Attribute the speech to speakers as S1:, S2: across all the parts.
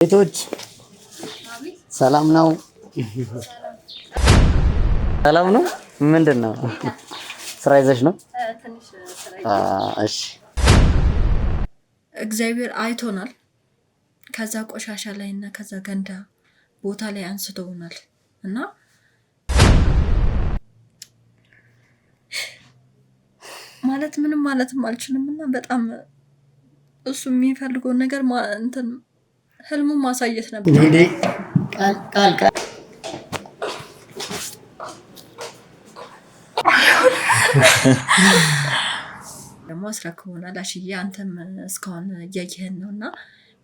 S1: ቤቶች ሰላም ነው? ሰላም ነው? ምንድነው? ስራ ይዘሽ ነው? እሺ።
S2: እግዚአብሔር አይቶናል። ከዛ ቆሻሻ ላይ እና ከዛ ገንዳ ቦታ ላይ አንስተውናል እና ማለት ምንም ማለትም አልችልም እና በጣም እሱ የሚፈልገው ነገር እንትን ህልሙን ማሳየት ነበር።
S1: ቃል
S2: ደግሞ አስረክቦናል። አሽዬ አንተም እስካሁን እያየህን ነው እና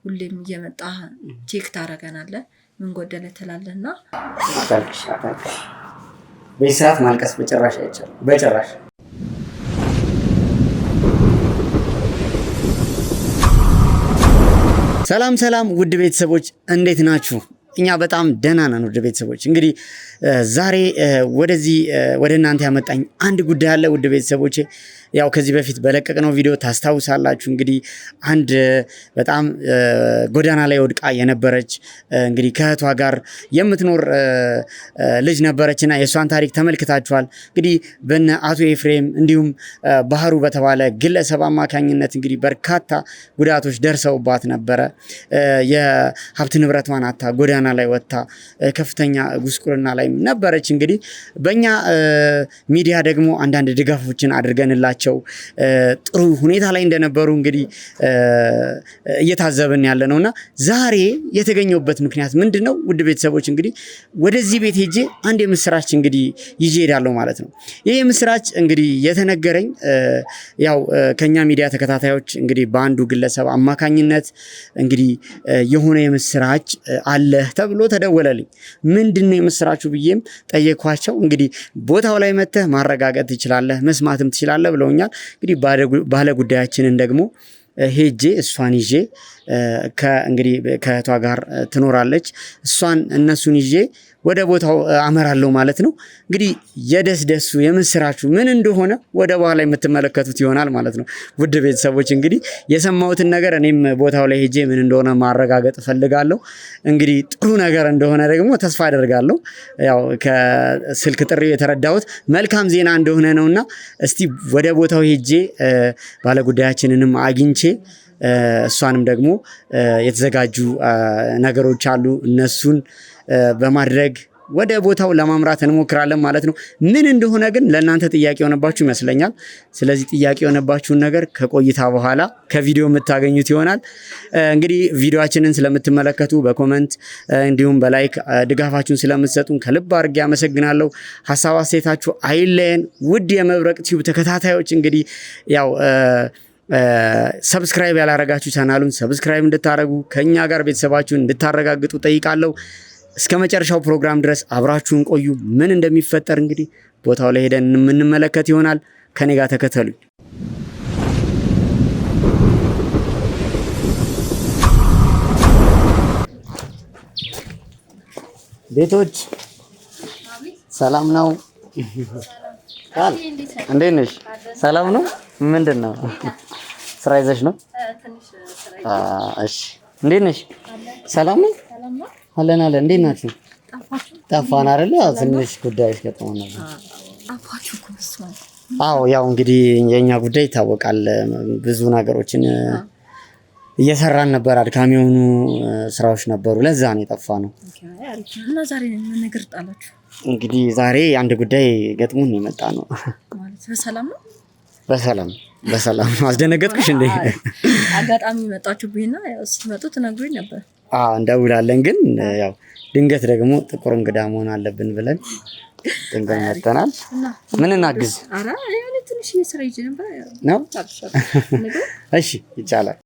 S2: ሁሌም እየመጣ ቼክ ታደርገናለህ፣ ምን ጎደለ ትላለህ እና
S1: በዚህ ሰዓት ማልቀስ በጭራሽ አይቻልም። በጭራሽ። ሰላም ሰላም ውድ ቤተሰቦች እንዴት ናችሁ? እኛ በጣም ደህና ነን። ውድ ቤተሰቦች እንግዲህ ዛሬ ወደ እናንተ ያመጣኝ አንድ ጉዳይ አለ። ውድ ቤተሰቦቼ ያው ከዚህ በፊት በለቀቅነው ቪዲዮ ታስታውሳላችሁ። እንግዲህ አንድ በጣም ጎዳና ላይ ወድቃ የነበረች እንግዲህ ከእህቷ ጋር የምትኖር ልጅ ነበረችና የእሷን ታሪክ ተመልክታችኋል። እንግዲህ በነ አቶ ኤፍሬም እንዲሁም ባህሩ በተባለ ግለሰብ አማካኝነት እንግዲህ በርካታ ጉዳቶች ደርሰውባት ነበረ። የሀብት ንብረቷን አታ ጎዳና ላይ ወጥታ ከፍተኛ ጉስቁልና ላይ ነበረች። እንግዲህ በእኛ ሚዲያ ደግሞ አንዳንድ ድጋፎችን አድርገንላቸው ጥሩ ሁኔታ ላይ እንደነበሩ እንግዲህ እየታዘብን ያለ ነውና ዛሬ የተገኘውበት ምክንያት ምንድነው? ውድ ቤተሰቦች እንግዲህ ወደዚህ ቤት ሄጄ አንድ የምስራች እንግዲህ ይዤ ሄዳለሁ ማለት ነው። ይሄ የምስራች እንግዲህ የተነገረኝ ያው ከኛ ሚዲያ ተከታታዮች እንግዲህ በአንዱ ግለሰብ አማካኝነት እንግዲህ የሆነ የምስራች አለ ተብሎ ተደወለልኝ። ምንድነው የምስራቹ ብዬም ጠየኳቸው። እንግዲህ ቦታው ላይ መተህ ማረጋገጥ ትችላለህ፣ መስማትም ትችላለህ ብለውኛል። እንግዲህ ባለ ጉዳያችንን ደግሞ ሄጄ እሷን ይዤ እንግዲህ ከእህቷ ጋር ትኖራለች። እነሱን ይዤ ወደ ቦታው አመራለሁ ማለት ነው። እንግዲህ የደስደሱ የምስራቹ ምን እንደሆነ ወደ በኋላ የምትመለከቱት ይሆናል ማለት ነው። ውድ ቤተሰቦች እንግዲህ የሰማሁትን ነገር እኔም ቦታው ላይ ሄጄ ምን እንደሆነ ማረጋገጥ እፈልጋለሁ። እንግዲህ ጥሩ ነገር እንደሆነ ደግሞ ተስፋ አደርጋለሁ። ያው ከስልክ ጥሪው የተረዳሁት መልካም ዜና እንደሆነ ነውና እስቲ ወደ ቦታው ሄጄ ባለጉዳያችንንም አግኝቼ እሷንም ደግሞ የተዘጋጁ ነገሮች አሉ እነሱን በማድረግ ወደ ቦታው ለማምራት እንሞክራለን ማለት ነው። ምን እንደሆነ ግን ለእናንተ ጥያቄ የሆነባችሁ ይመስለኛል። ስለዚህ ጥያቄ የሆነባችሁን ነገር ከቆይታ በኋላ ከቪዲዮ የምታገኙት ይሆናል። እንግዲህ ቪዲዮአችንን ስለምትመለከቱ በኮመንት እንዲሁም በላይክ ድጋፋችሁን ስለምትሰጡን ከልብ አድርጌ አመሰግናለሁ። ሀሳብ አስተያየታችሁ አይለየን። ውድ የመብረቅ ቲዩብ ተከታታዮች እንግዲህ ያው ሰብስክራይብ ያላረጋችሁ ቻናሉን ሰብስክራይብ እንድታረጉ ከኛ ጋር ቤተሰባችሁን እንድታረጋግጡ ጠይቃለሁ። እስከ መጨረሻው ፕሮግራም ድረስ አብራችሁን ቆዩ። ምን እንደሚፈጠር እንግዲህ ቦታው ላይ ሄደን የምንመለከት ይሆናል። ከኔ ጋር ተከተሉኝ። ቤቶች ሰላም ነው? እንዴት ነሽ? ሰላም ነው? ምንድነው? ስራ ይዘሽ ነው? እሺ። እንዴት ነሽ? ሰላም ነው? አለን። እንዴት ናችሁ? ጠፋን አይደል? ትንሽ ጉዳዮች ገጥሞን ነበር። አዎ ያው እንግዲህ የኛ ጉዳይ ይታወቃል። ብዙ ነገሮችን እየሰራን ነበር። አድካሚ የሆኑ ስራዎች ነበሩ። ለዛ ነው የጠፋነው።
S2: እና ዛሬ ምን ነገር ጣላችሁ?
S1: እንግዲህ ዛሬ አንድ ጉዳይ ገጥሞን የመጣ ነው።
S2: ማለት በሰላም ነው?
S1: በሰላም ነው። አስደነገጥኩሽ እንዴ?
S2: አጋጣሚ መጣችሁብኝና ያው ስትመጡ ትነግሩኝ ነበር።
S1: እንደውላለን ግን ያው ድንገት ደግሞ ጥቁር እንግዳ መሆን አለብን ብለን ድንገት መጥተናል። ምን እናግዝ?
S2: አረ ያኔ ትንሽ ስራ ይዤ ነበር
S1: ነው። እሺ ይቻላል።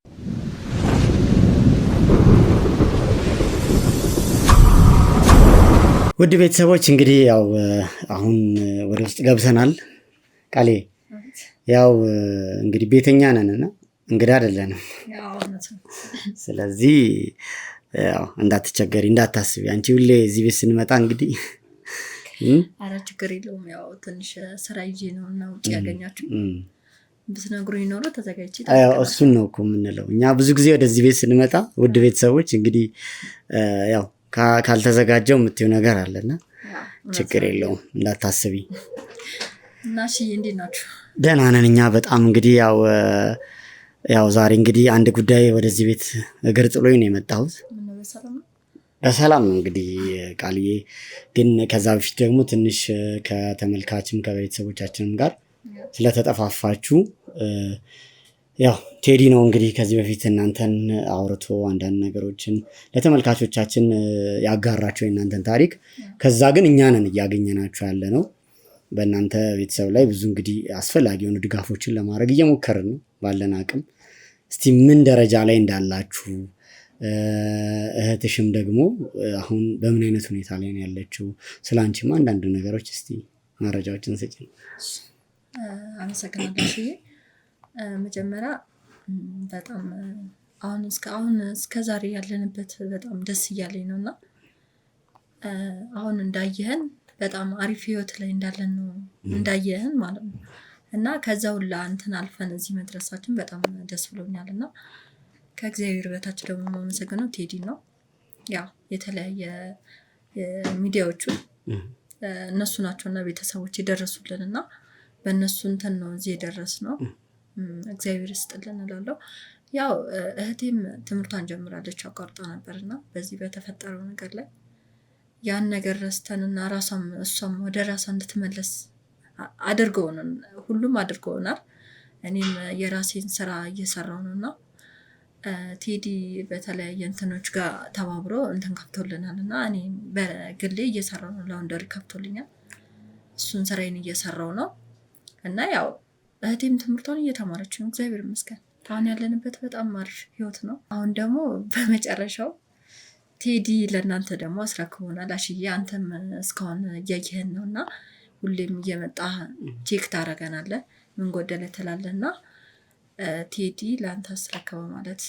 S1: ውድ ቤተሰቦች እንግዲህ ያው አሁን ወደ ውስጥ ገብተናል። ቃሌ ያው እንግዲህ ቤተኛ ነንና እንግዳ አይደለንም። ስለዚህ ያው እንዳትቸገሪ እንዳታስቢ። አንቺ ሁሌ እዚህ ቤት ስንመጣ እንግዲህ
S2: አረ ችግር የለውም። ያው ትንሽ ስራ ይዤ ነው እና ውጪ ያገኛችሁ ብትነግሩኝ ኖሮ ተዘጋጅቼ
S1: እሱን ነው እኮ የምንለው እኛ ብዙ ጊዜ ወደዚህ ቤት ስንመጣ ውድ ቤተሰቦች እንግዲህ ያው ካልተዘጋጀው የምትይው ነገር አለና ችግር የለውም እንዳታስቢ።
S2: እና እሺ እንዴት ናችሁ?
S1: ደህና ነን እኛ በጣም እንግዲህ ያው ዛሬ እንግዲህ አንድ ጉዳይ ወደዚህ ቤት እግር ጥሎኝ ነው የመጣሁት። በሰላም ነው እንግዲህ ቃልዬ። ግን ከዛ በፊት ደግሞ ትንሽ ከተመልካችም ከቤተሰቦቻችንም ጋር ስለተጠፋፋችሁ ያው ቴዲ ነው እንግዲህ ከዚህ በፊት እናንተን አውርቶ አንዳንድ ነገሮችን ለተመልካቾቻችን ያጋራቸው የእናንተን ታሪክ። ከዛ ግን እኛ ነን እያገኘናችሁ ያለ ነው። በእናንተ ቤተሰብ ላይ ብዙ እንግዲህ አስፈላጊ የሆኑ ድጋፎችን ለማድረግ እየሞከርን ነው ባለን አቅም። እስቲ ምን ደረጃ ላይ እንዳላችሁ፣ እህትሽም ደግሞ አሁን በምን አይነት ሁኔታ ላይ ነው ያለችው፣ ስለ አንቺም አንዳንድ ነገሮች እስቲ መረጃዎችን ስጪን።
S2: አመሰግናለሁ። መጀመሪያ በጣም አሁን እስከ ዛሬ ያለንበት በጣም ደስ እያለኝ ነው እና አሁን እንዳየህን በጣም አሪፍ ህይወት ላይ እንዳለን ነው እንዳየህን ማለት ነው። እና ከዛ ሁላ እንትን አልፈን እዚህ መድረሳችን በጣም ደስ ብሎኛል። እና ከእግዚአብሔር በታች ደግሞ የማመሰግነው ቴዲ ነው። ያው የተለያየ ሚዲያዎቹ እነሱ ናቸውና ቤተሰቦች የደረሱልን እና በእነሱ እንትን ነው እዚህ የደረስ ነው። እግዚአብሔር ይስጥልን እላለሁ። ያው እህቴም ትምህርቷን ጀምራለች አቋርጣ ነበር እና በዚህ በተፈጠረው ነገር ላይ ያን ነገር ረስተንና እሷም ወደ ራሷ እንድትመለስ ሁሉም አድርገውናል። እኔም የራሴን ስራ እየሰራው ነው እና ቴዲ በተለያየ እንትኖች ጋር ተባብሮ እንትን ከፍቶልናል እና እኔ በግሌ እየሰራው ነው። ላውንደሪ ከፍቶልኛል። እሱን ስራዬን እየሰራው ነው እና ያው እህቴም ትምህርቷን እየተማረች ነው። እግዚአብሔር ይመስገን። አሁን ያለንበት በጣም አሪፍ ህይወት ነው። አሁን ደግሞ በመጨረሻው ቴዲ ለእናንተ ደግሞ አስረክቦናል። አሽዬ አንተም እስካሁን እያየህን ነው እና ሁሌም እየመጣ ቼክ ታደርገናለህ፣ ምን ጎደለ ትላለህ እና ቴዲ ለአንተ አስረከበ ማለት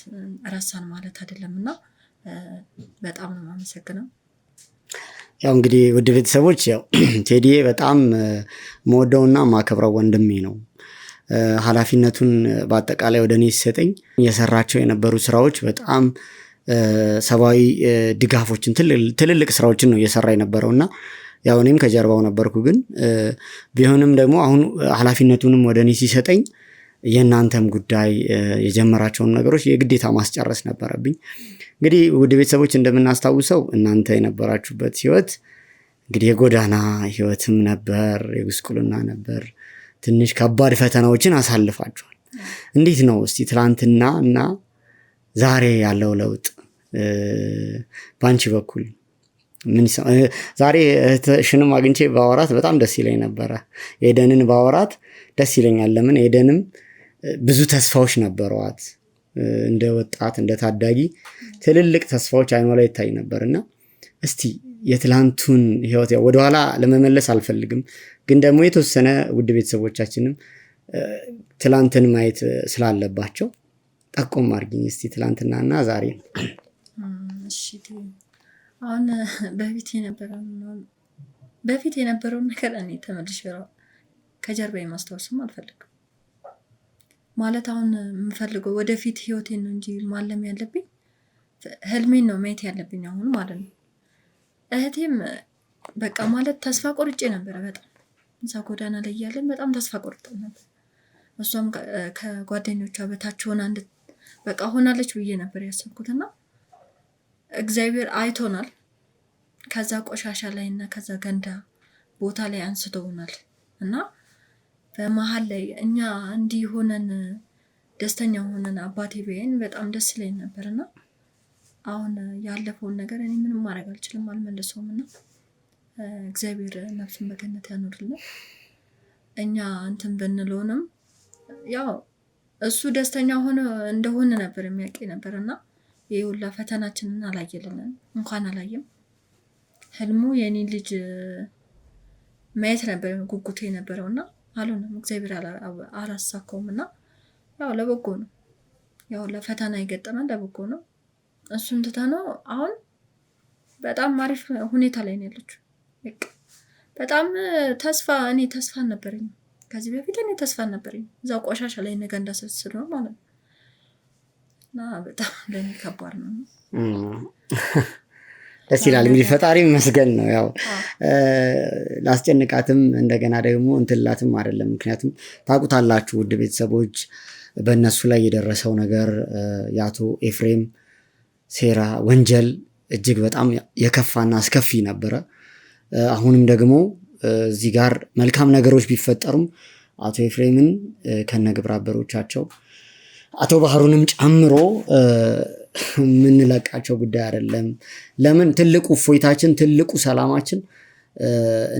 S2: ረሳን ማለት አይደለም እና በጣም ነው የማመሰግነው።
S1: ያው እንግዲህ ውድ ቤተሰቦች ያው ቴዲ በጣም መወደውና ማከብረው ወንድሜ ነው። ኃላፊነቱን በአጠቃላይ ወደ እኔ ሲሰጠኝ እየሰራቸው የነበሩ ስራዎች በጣም ሰብአዊ ድጋፎችን ትልልቅ ስራዎችን ነው እየሰራ የነበረው እና ያው እኔም ከጀርባው ነበርኩ። ግን ቢሆንም ደግሞ አሁን ኃላፊነቱንም ወደ እኔ ሲሰጠኝ የእናንተም ጉዳይ የጀመራቸውን ነገሮች የግዴታ ማስጨረስ ነበረብኝ። እንግዲህ ውድ ቤተሰቦች እንደምናስታውሰው እናንተ የነበራችሁበት ህይወት እንግዲህ የጎዳና ህይወትም ነበር፣ የጉስቁልና ነበር። ትንሽ ከባድ ፈተናዎችን አሳልፋችኋል። እንዴት ነው እስቲ ትላንትና እና ዛሬ ያለው ለውጥ በአንቺ በኩል ምን ዛሬ እህትሽንም አግኝቼ ባወራት በጣም ደስ ይለኝ ነበረ። ኤደንን ባወራት ደስ ይለኛል። ለምን ኤደንም ብዙ ተስፋዎች ነበሯት። እንደ ወጣት እንደ ታዳጊ ትልልቅ ተስፋዎች አይኗ ላይ ይታይ ነበርና እስቲ የትላንቱን ህይወት ወደኋላ ለመመለስ አልፈልግም፣ ግን ደግሞ የተወሰነ ውድ ቤተሰቦቻችንም ትላንትን ማየት ስላለባቸው ጠቆም አድርጊኝ እስቲ ትላንትናና ዛሬ።
S2: እሺ አሁን በፊት የነበረውን ነገር እኔ ተመልሼ ከጀርባዬ ማስታወስም አልፈልግም። ማለት አሁን የምፈልገው ወደፊት ህይወቴን ነው እንጂ ማለም ያለብኝ ህልሜን ነው ማየት ያለብኝ አሁን ማለት ነው። እህቴም በቃ ማለት ተስፋ ቆርጬ ነበረ በጣም እዛ ጎዳና ላይ ያለን በጣም ተስፋ ቆርጠን ነበር። እሷም ከጓደኞቿ በታች ሆና በቃ ሆናለች ብዬ ነበር ያሰብኩትና እግዚአብሔር አይቶናል። ከዛ ቆሻሻ ላይ እና ከዛ ገንዳ ቦታ ላይ አንስተውናል እና በመሀል ላይ እኛ እንዲህ ሆነን ደስተኛ ሆነን አባቴ ቢያየን በጣም ደስ ይለኝ ነበርና አሁን ያለፈውን ነገር እኔ ምንም ማድረግ አልችልም፣ አልመልሰውም እና እግዚአብሔር ነፍሱን በገነት ያኖርልን። እኛ እንትን ብንለውንም ያው እሱ ደስተኛ እንደሆነ ነበር የሚያውቅ ነበርና ይሄ ሁላ ፈተናችንን አላየልንም። እንኳን አላየም። ህልሙ የኔ ልጅ ማየት ነበር ጉጉቱ የነበረውና አልሆነም። እግዚአብሔር አላሳካውም እና ያው ለበጎ ነው። ያው ለፈተና የገጠመን ለበጎ ነው። እሱን ትተነው አሁን በጣም አሪፍ ሁኔታ ላይ ነው ያለችው። በጣም ተስፋ አልነበረኝም። ከዚህ በፊት እኔ ተስፋ ነበረኝ እዛው ቆሻሻ ላይ ነገ እንዳሰስል ነው ማለት ነው። እና በጣም ለኔ ከባድ ነው።
S1: ደስ ይላል እንግዲህ ፈጣሪ ይመስገን ነው። ያው ላስጨንቃትም እንደገና ደግሞ እንትላትም አይደለም። ምክንያቱም ታውቁታላችሁ ውድ ቤተሰቦች በእነሱ ላይ የደረሰው ነገር የአቶ ኤፍሬም ሴራ ወንጀል እጅግ በጣም የከፋና አስከፊ ነበረ። አሁንም ደግሞ እዚህ ጋር መልካም ነገሮች ቢፈጠሩም አቶ ኤፍሬምን ከነግብረ አበሮቻቸው አቶ ባህሩንም ጨምሮ የምንለቃቸው ጉዳይ አይደለም። ለምን ትልቁ እፎይታችን ትልቁ ሰላማችን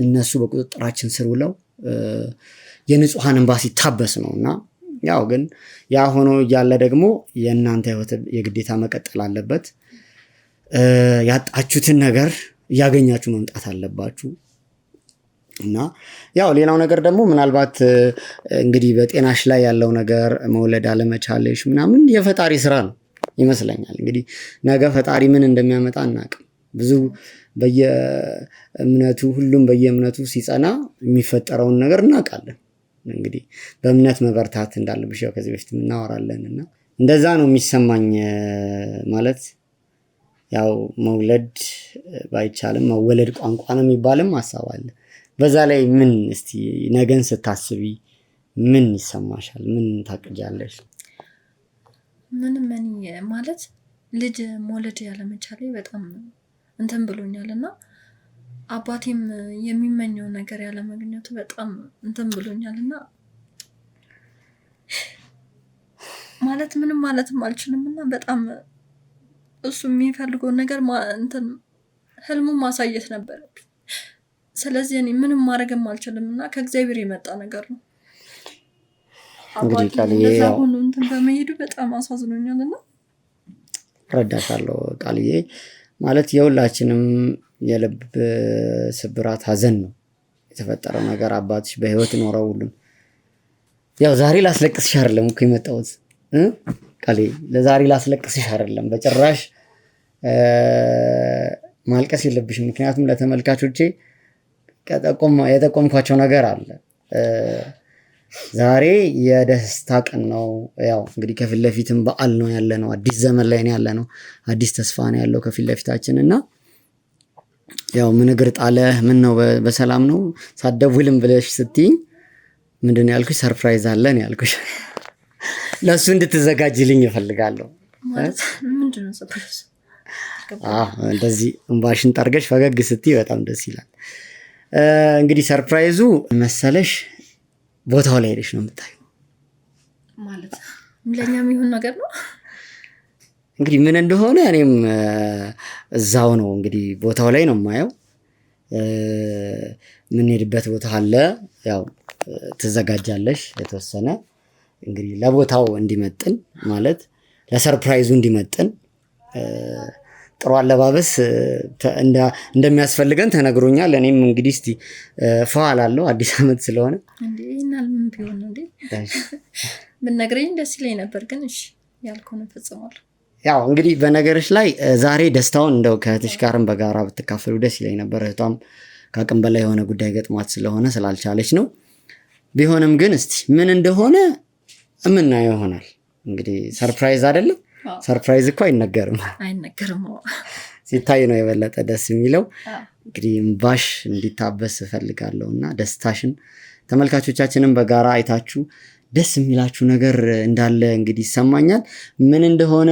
S1: እነሱ በቁጥጥራችን ስር ውለው የንጹሐን እንባ ሲታበስ ነው። እና ያው ግን ያ ሆኖ እያለ ደግሞ የእናንተ ህይወት የግዴታ መቀጠል አለበት። ያጣችሁትን ነገር እያገኛችሁ መምጣት አለባችሁ። እና ያው ሌላው ነገር ደግሞ ምናልባት እንግዲህ በጤናሽ ላይ ያለው ነገር መውለድ አለመቻለሽ ምናምን የፈጣሪ ስራ ነው ይመስለኛል። እንግዲህ ነገ ፈጣሪ ምን እንደሚያመጣ አናውቅም። ብዙ በየእምነቱ ሁሉም በየእምነቱ ሲጸና የሚፈጠረውን ነገር እናውቃለን። እንግዲህ በእምነት መበርታት እንዳለብሽ ያው ከዚህ በፊት እናወራለን እና እንደዛ ነው የሚሰማኝ። ማለት ያው መውለድ ባይቻልም መወለድ ቋንቋ ነው የሚባልም ሀሳብ አለ። በዛ ላይ ምን እስቲ ነገን ስታስቢ ምን ይሰማሻል? ምን ታቅጃለሽ?
S2: ምንም ማለት ልጅ መውለድ ያለመቻሌ በጣም እንትን ብሎኛል እና አባቴም የሚመኘው ነገር ያለማግኘቱ በጣም እንትን ብሎኛል እና ማለት ምንም ማለትም አልችልም እና በጣም እሱ የሚፈልገው ነገር እንትን ህልሙን ማሳየት ነበረብኝ። ስለዚህ እኔ ምንም ማድረግም አልችልም እና ከእግዚአብሔር የመጣ ነገር ነው።
S1: እንግዲህ ቃልዬ ያው
S2: እንትን በመሄዱ በጣም አሳዝኖኛል እና
S1: ረዳሻለሁ። ቃልዬ ማለት የሁላችንም የልብ ስብራት ሀዘን ነው የተፈጠረው ነገር። አባትሽ በህይወት ኖረው ሁሉም ያው ዛሬ ላስለቅስሽ አይደለም እኮ የመጣሁት ቃልዬ፣ ለዛሬ ላስለቅስሽ አይደለም በጭራሽ። ማልቀስ የለብሽም። ምክንያቱም ለተመልካቾቼ የጠቆምኳቸው ነገር አለ። ዛሬ የደስታ ቀን ነው። ያው እንግዲህ ከፊት ለፊትም በዓል ነው ያለ ነው። አዲስ ዘመን ላይ ነው ያለ ነው። አዲስ ተስፋ ነው ያለው ከፊት ለፊታችን እና ያው ምን እግር ጣለ ምን ነው በሰላም ነው ሳትደውልም ብለሽ ስትይኝ ምንድን ነው ያልኩሽ? ሰርፕራይዝ አለን ያልኩሽ። ለሱ እንድትዘጋጅልኝ እፈልጋለሁ።
S2: ማለት ምንድን ነው ሰርፕራይዝ?
S1: እንደዚህ እንባሽን ጠርገሽ ፈገግ ስትይ በጣም ደስ ይላል። እንግዲህ ሰርፕራይዙ መሰለሽ ቦታው ላይ ሄደሽ ነው የምታየው።
S2: ማለት ለኛም ይሁን ነገር ነው
S1: እንግዲህ ምን እንደሆነ እኔም እዛው ነው እንግዲህ ቦታው ላይ ነው የማየው። የምንሄድበት ቦታ አለ። ያው ትዘጋጃለሽ የተወሰነ እንግዲህ ለቦታው እንዲመጥን ማለት ለሰርፕራይዙ እንዲመጥን ጥሩ አለባበስ እንደሚያስፈልገን ተነግሮኛል። እኔም እንግዲህ እስቲ ፈዋል አለው አዲስ ዓመት ስለሆነ
S2: እንዴናል ምን ቢሆን ነው እንዴ ምን ነግረኝ ደስ ይለኝ ነበር፣ ግን እሺ ያልኩን ፈጽሟል።
S1: ያው እንግዲህ በነገርሽ ላይ ዛሬ ደስታውን እንደው ከእህትሽ ጋርም በጋራ ብትካፈሉ ደስ ይለኝ ነበር። እህቷም ከአቅም በላይ የሆነ ጉዳይ ገጥሟት ስለሆነ ስላልቻለች ነው። ቢሆንም ግን እስቲ ምን እንደሆነ የምናየው ይሆናል። እንግዲህ ሰርፕራይዝ አይደለም። ሰርፕራይዝ እኮ አይነገርም ሲታይ ነው የበለጠ ደስ የሚለው። እንግዲህ እምባሽ እንዲታበስ እፈልጋለሁ እና ደስታሽን ተመልካቾቻችንን በጋራ አይታችሁ ደስ የሚላችሁ ነገር እንዳለ እንግዲህ ይሰማኛል። ምን እንደሆነ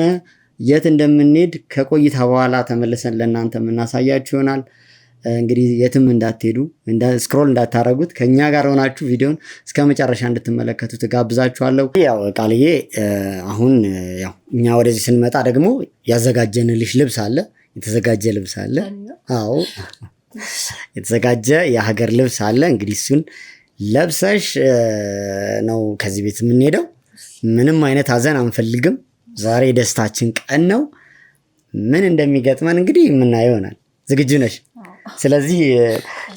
S1: የት እንደምንሄድ ከቆይታ በኋላ ተመልሰን ለእናንተ የምናሳያችሁ ይሆናል። እንግዲህ የትም እንዳትሄዱ ስክሮል እንዳታረጉት ከኛ ጋር ሆናችሁ ቪዲዮን እስከ መጨረሻ እንድትመለከቱ ትጋብዛችኋለሁ። ያው ቃልዬ አሁን ያው እኛ ወደዚህ ስንመጣ ደግሞ ያዘጋጀንልሽ ልብስ አለ፣ የተዘጋጀ ልብስ አለ። አዎ የተዘጋጀ የሀገር ልብስ አለ። እንግዲህ እሱን ለብሰሽ ነው ከዚህ ቤት የምንሄደው። ምንም አይነት ሀዘን አንፈልግም። ዛሬ ደስታችን ቀን ነው። ምን እንደሚገጥመን እንግዲህ የምናየው ይሆናል። ዝግጁ ነሽ? ስለዚህ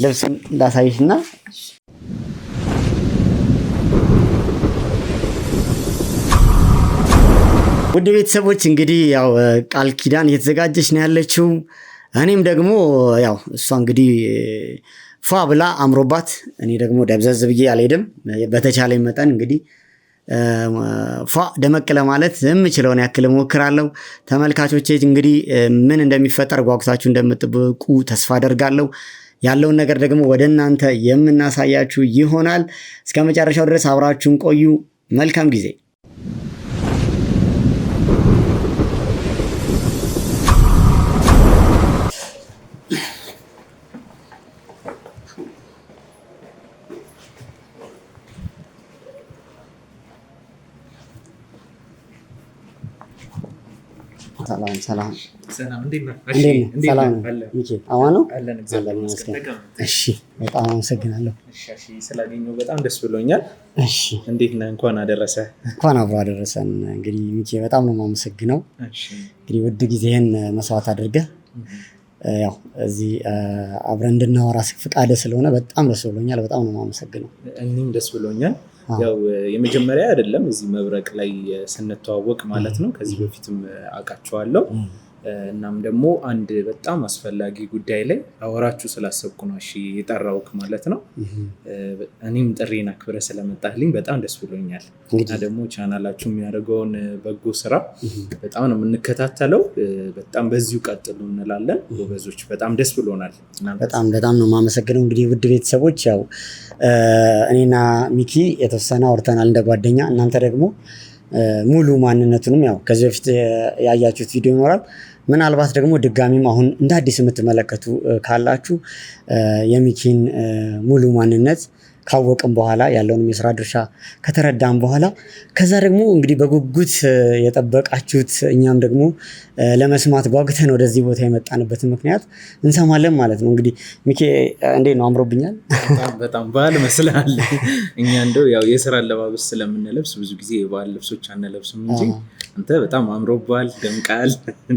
S1: ልብሱን እንዳሳይሽና ውድ ቤተሰቦች እንግዲህ ያው ቃል ኪዳን እየተዘጋጀች ነው ያለችው። እኔም ደግሞ ያው እሷ እንግዲህ ፏ ብላ አምሮባት፣ እኔ ደግሞ ደብዘዝ ብዬ አልሄድም። በተቻለኝ መጠን እንግዲህ ፏ ደመቅ ለማለት የምችለውን ያክል እሞክራለሁ። ተመልካቾቼ እንግዲህ ምን እንደሚፈጠር ጓጉታችሁ እንደምትጠብቁ ተስፋ አደርጋለሁ። ያለውን ነገር ደግሞ ወደ እናንተ የምናሳያችሁ ይሆናል። እስከ መጨረሻው ድረስ አብራችሁን ቆዩ። መልካም ጊዜ። ሰላም እሺ፣ በጣም አመሰግናለሁ።
S3: ስላገኘሁ በጣም ደስ ብሎኛል።
S1: እሺ፣
S3: እንዴት ነህ? እንኳን አደረሰ።
S1: እንኳን አብሮ አደረሰን። እንግዲህ ሚኪ በጣም ነው የማመሰግነው። እንግዲህ ውድ ጊዜህን መስዋዕት አድርገህ ያው እዚህ አብረን እንድናወራ ፍቃደ ስለሆነ በጣም ደስ ብሎኛል። በጣም ነው የማመሰግነው።
S3: እኔም ደስ ብሎኛል። ያው የመጀመሪያ አይደለም እዚህ መብረቅ ላይ ስንተዋወቅ ማለት ነው። ከዚህ በፊትም አውቃቸዋለሁ። እናም ደግሞ አንድ በጣም አስፈላጊ ጉዳይ ላይ አወራችሁ ስላሰብኩ ነው እሺ የጠራሁት ማለት ነው። እኔም ጥሪን አክብረህ ስለመጣህልኝ በጣም ደስ ብሎኛል። እና ደግሞ ቻናላችሁ የሚያደርገውን በጎ ስራ በጣም ነው የምንከታተለው። በጣም በዚሁ ቀጥሉ እንላለን። ጎበዞች፣ በጣም ደስ ብሎናል።
S1: በጣም ነው የማመሰግነው። እንግዲህ ውድ ቤተሰቦች ያው እኔና ሚኪ የተወሰነ አውርተናል እንደ ጓደኛ። እናንተ ደግሞ ሙሉ ማንነቱንም ያው ከዚህ በፊት ያያችሁት ቪዲዮ ይኖራል። ምናልባት ደግሞ ድጋሚም አሁን እንደ አዲስ የምትመለከቱ ካላችሁ የሚኪን ሙሉ ማንነት ካወቅም በኋላ ያለውንም የስራ ድርሻ ከተረዳም በኋላ ከዛ ደግሞ እንግዲህ በጉጉት የጠበቃችሁት እኛም ደግሞ ለመስማት ጓጉተን ወደዚህ ቦታ የመጣንበትን ምክንያት እንሰማለን ማለት ነው። እንግዲህ ሚኪ እንዴት ነው? አምሮብኛል?
S3: በጣም ባህል መስላል። እኛ እንደው ያው የስራ አለባበስ ስለምንለብስ ብዙ ጊዜ የባህል ልብሶች አንለብስም እንጂ አንተ በጣም አምሮባል፣ ደምቃል።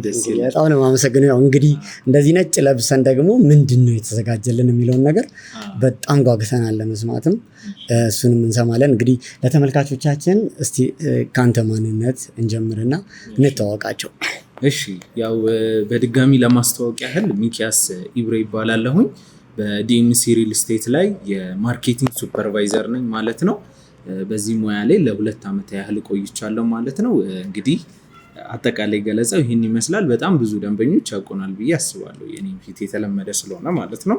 S3: ደስ ይላል።
S1: በጣም ነው የማመሰግነው። ያው እንግዲህ እንደዚህ ነጭ ለብሰን ደግሞ ምንድነው የተዘጋጀልን የሚለውን ነገር በጣም ጓጉተናል ለመስማትም፣ እሱንም እንሰማለን። እንግዲህ ለተመልካቾቻችን እስቲ ካንተ ማንነት እንጀምርና እንተዋወቃቸው።
S3: እሺ፣ ያው በድጋሚ ለማስተዋወቅ ያህል ሚኪያስ ኢብሬ ይባላለሁኝ። በዲኤምሲ ሪል ስቴት ላይ የማርኬቲንግ ሱፐርቫይዘር ነኝ ማለት ነው። በዚህ ሙያ ላይ ለ2 ዓመት ያህል ቆይቻለሁ ማለት ነው። እንግዲህ አጠቃላይ ገለጻው ይህን ይመስላል። በጣም ብዙ ደንበኞች ያውቁናል ብዬ አስባለሁ፣ የኔ ፊት የተለመደ ስለሆነ ማለት ነው።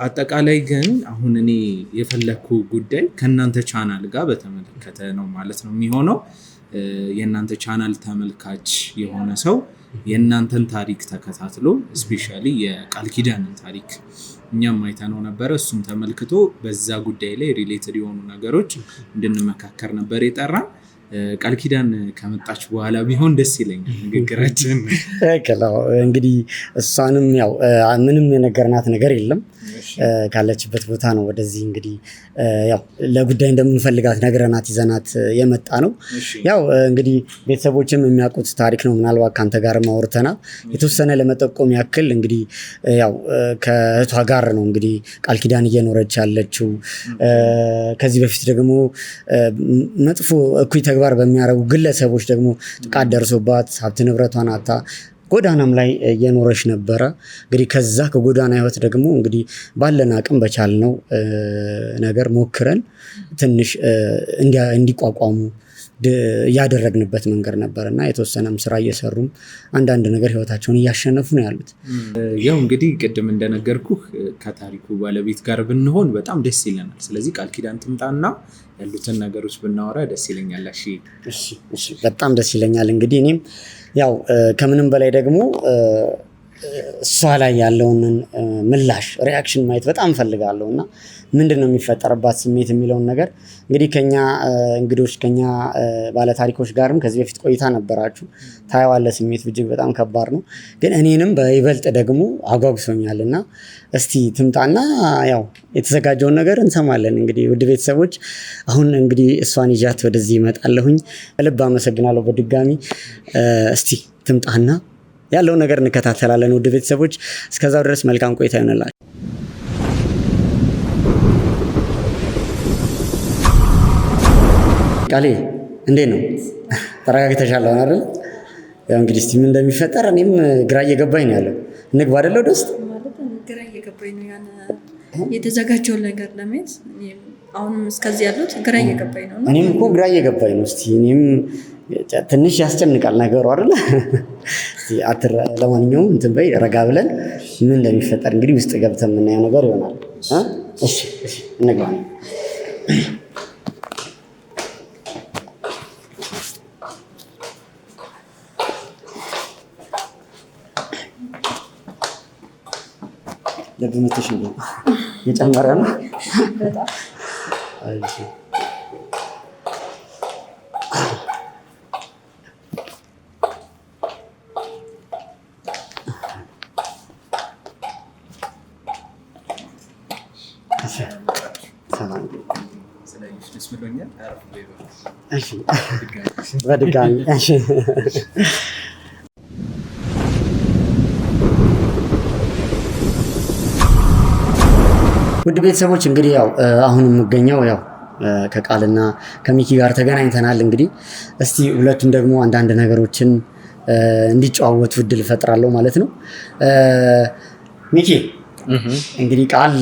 S3: አጠቃላይ ግን አሁን እኔ የፈለኩ ጉዳይ ከእናንተ ቻናል ጋር በተመለከተ ነው ማለት ነው የሚሆነው። የእናንተ ቻናል ተመልካች የሆነ ሰው የእናንተን ታሪክ ተከታትሎ ስፔሻሊ የቃል ኪዳንን ታሪክ እኛም አይተነው ነበረ። እሱም ተመልክቶ በዛ ጉዳይ ላይ ሪሌትድ የሆኑ ነገሮች እንድንመካከር ነበር የጠራን። ቃል ኪዳን ከመጣች በኋላ ቢሆን ደስ ይለኛል ንግግራችን።
S1: እንግዲህ እሷንም ያው ምንም የነገርናት ነገር የለም። ካለችበት ቦታ ነው ወደዚህ እንግዲህ ያው ለጉዳይ እንደምንፈልጋት ነግረናት ይዘናት የመጣ ነው። ያው እንግዲህ ቤተሰቦችም የሚያውቁት ታሪክ ነው። ምናልባት ከአንተ ጋር ማውርተናል የተወሰነ ለመጠቆም ያክል እንግዲህ ያው ከእህቷ ጋር ነው እንግዲህ ቃል ኪዳን እየኖረች ያለችው። ከዚህ በፊት ደግሞ መጥፎ እኩይ ተግባር በሚያደርጉ ግለሰቦች ደግሞ ጥቃት ደርሶባት ሀብት ንብረቷን አታ ጎዳናም ላይ እየኖረች ነበረ። እንግዲህ ከዛ ከጎዳና ህይወት ደግሞ እንግዲህ ባለን አቅም በቻልነው ነገር ሞክረን ትንሽ እንዲቋቋሙ ያደረግንበት መንገድ ነበርና የተወሰነም ስራ እየሰሩም አንዳንድ ነገር ህይወታቸውን እያሸነፉ ነው ያሉት።
S3: ያው እንግዲህ ቅድም እንደነገርኩህ ከታሪኩ ባለቤት ጋር ብንሆን በጣም ደስ ይለናል። ስለዚህ ቃል ኪዳን ትምጣና ያሉትን ነገሮች ብናወራ ደስ ይለኛል።
S1: እሺ፣ በጣም ደስ ይለኛል። እንግዲህ እኔም ያው ከምንም በላይ ደግሞ እሷ ላይ ያለውን ምላሽ ሪያክሽን ማየት በጣም ፈልጋለሁ እና ምንድን ነው የሚፈጠርባት ስሜት የሚለውን ነገር እንግዲህ ከኛ እንግዶች ከኛ ባለታሪኮች ጋርም ከዚህ በፊት ቆይታ ነበራችሁ ታየዋለህ። ስሜት እጅግ በጣም ከባድ ነው፣ ግን እኔንም በይበልጥ ደግሞ አጓጉሶኛል እና እስቲ ትምጣና ያው የተዘጋጀውን ነገር እንሰማለን። እንግዲህ ውድ ቤተሰቦች አሁን እንግዲህ እሷን ይዣት ወደዚህ እመጣለሁኝ። ልብ አመሰግናለሁ በድጋሚ። እስቲ ትምጣና ያለውን ነገር እንከታተላለን። ውድ ቤተሰቦች እስከዛው ድረስ መልካም ቆይታ ይሆንላችሁ። ቃሌ እንዴት ነው? ተረጋግተሻል አይደል? ያው እንግዲህ እስቲ ምን እንደሚፈጠር እኔም ግራ እየገባኝ ነው ያለው። እንግባ አይደል? ወደ ውስጥ
S2: ማለት ግራ እየገባኝ ነው። ያን የተዘጋጀውን ነገር ለማየት አሁንም እስከዚህ ያሉት ግራ እየገባኝ ነው።
S1: እኔም እኮ ግራ እየገባኝ ነው። እስቲ እኔም ትንሽ ያስጨንቃል ነገሩ አይደለ? ለማንኛውም እንትን በይ ረጋ ብለን ምን እንደሚፈጠር እንግዲህ ውስጥ ገብተን የምናየው ነገር ይሆናል። እሺ እንግባ። ልብ ምትሽ ነው የጨመረ ነው በጣም። በድጋሚ ውድ ቤተሰቦች እንግዲህ ያው አሁን የምገኘው ያው ከቃልና ከሚኪ ጋር ተገናኝተናል። እንግዲህ እስቲ ሁለቱም ደግሞ አንዳንድ ነገሮችን እንዲጨዋወቱ እድል እፈጥራለሁ ማለት ነው። ሚኪ እንግዲህ ቃል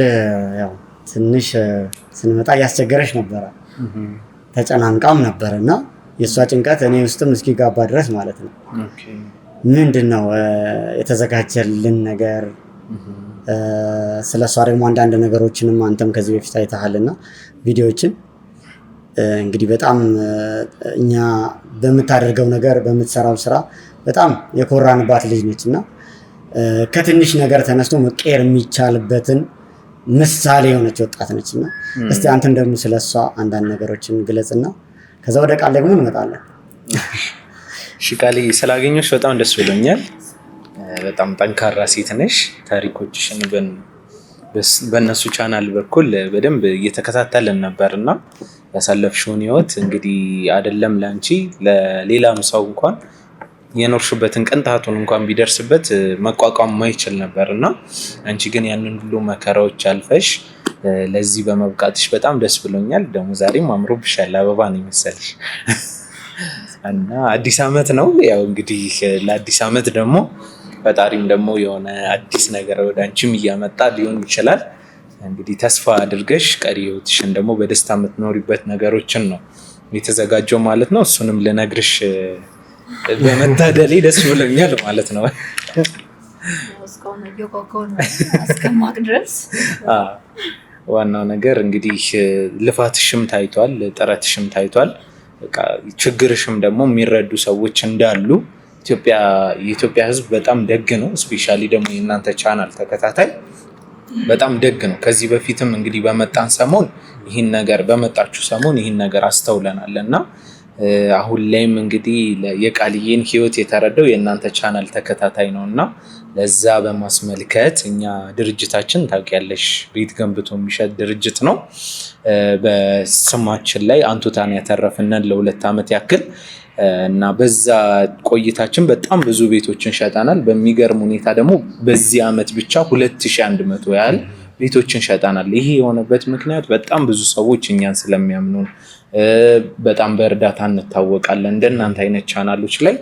S1: ያው ትንሽ ስንመጣ እያስቸገረች ነበረ፣ ተጨናንቃም ነበረ እና የእሷ ጭንቀት እኔ ውስጥም እስኪጋባ ድረስ ማለት ነው። ምንድን ነው የተዘጋጀልን ነገር? ስለ እሷ ደግሞ አንዳንድ ነገሮችንም አንተም ከዚህ በፊት አይተሃልና ቪዲዮዎችን እንግዲህ በጣም እኛ በምታደርገው ነገር በምትሰራው ስራ በጣም የኮራንባት ልጅ ነች እና ከትንሽ ነገር ተነስቶ መቀየር የሚቻልበትን ምሳሌ የሆነች ወጣት ነች እና እስቲ አንተም ደግሞ ስለ እሷ አንዳንድ ነገሮችን ግለጽና ከዛ ወደ ቃል ደግሞ እንመጣለን።
S3: እሺ ቃል ስላገኘሁሽ በጣም ደስ ብሎኛል። በጣም ጠንካራ ሴት ነሽ። ታሪኮችሽን በእነሱ ቻናል በኩል በደንብ እየተከታተልን ነበርና ያሳለፍሽውን ህይወት እንግዲህ አይደለም ላንቺ ለሌላም ሰው እንኳን የኖርሽበትን ቅንጣቱን እንኳን ቢደርስበት መቋቋም ማይችል ነበርና አንቺ ግን ያንን ሁሉ መከራዎች አልፈሽ ለዚህ በመብቃትሽ በጣም ደስ ብሎኛል። ደግሞ ዛሬም አምሮብሻል፣ አበባ ነው መሰለሽ እና አዲስ አመት ነው። ያው እንግዲህ ለአዲስ አመት ደግሞ ፈጣሪም ደግሞ የሆነ አዲስ ነገር ወደ አንቺም እያመጣ ሊሆን ይችላል። እንግዲህ ተስፋ አድርገሽ ቀሪ ህይወትሽን ደግሞ በደስታ የምትኖሪበት ነገሮችን ነው የተዘጋጀው ማለት ነው። እሱንም ልነግርሽ በመታደሌ ደስ ብሎኛል ማለት ነው። ዋናው ነገር እንግዲህ ልፋትሽም ታይቷል፣ ጥረትሽም ታይቷል። ችግርሽም ደግሞ የሚረዱ ሰዎች እንዳሉ የኢትዮጵያ ህዝብ በጣም ደግ ነው። ስፔሻሊ ደግሞ የእናንተ ቻናል ተከታታይ በጣም ደግ ነው። ከዚህ በፊትም እንግዲህ በመጣን ሰሞን በመጣችሁ ሰሞን ይህን ነገር አስተውለናል እና አሁን ላይም እንግዲህ የቃልዬን ህይወት የተረዳው የእናንተ ቻናል ተከታታይ ነው እና ለዛ በማስመልከት እኛ ድርጅታችን ታውቂያለሽ ቤት ገንብቶ የሚሸጥ ድርጅት ነው። በስማችን ላይ አንቱታን ያተረፍነን ለ2 ዓመት ያክል እና በዛ ቆይታችን በጣም ብዙ ቤቶችን ሸጠናል። በሚገርም ሁኔታ ደግሞ በዚህ ዓመት ብቻ 2100 ያህል ቤቶችን ሸጠናል። ይሄ የሆነበት ምክንያት በጣም ብዙ ሰዎች እኛን ስለሚያምኑን በጣም በእርዳታ እንታወቃለን። እንደናንተ አይነት ቻናሎች ላይ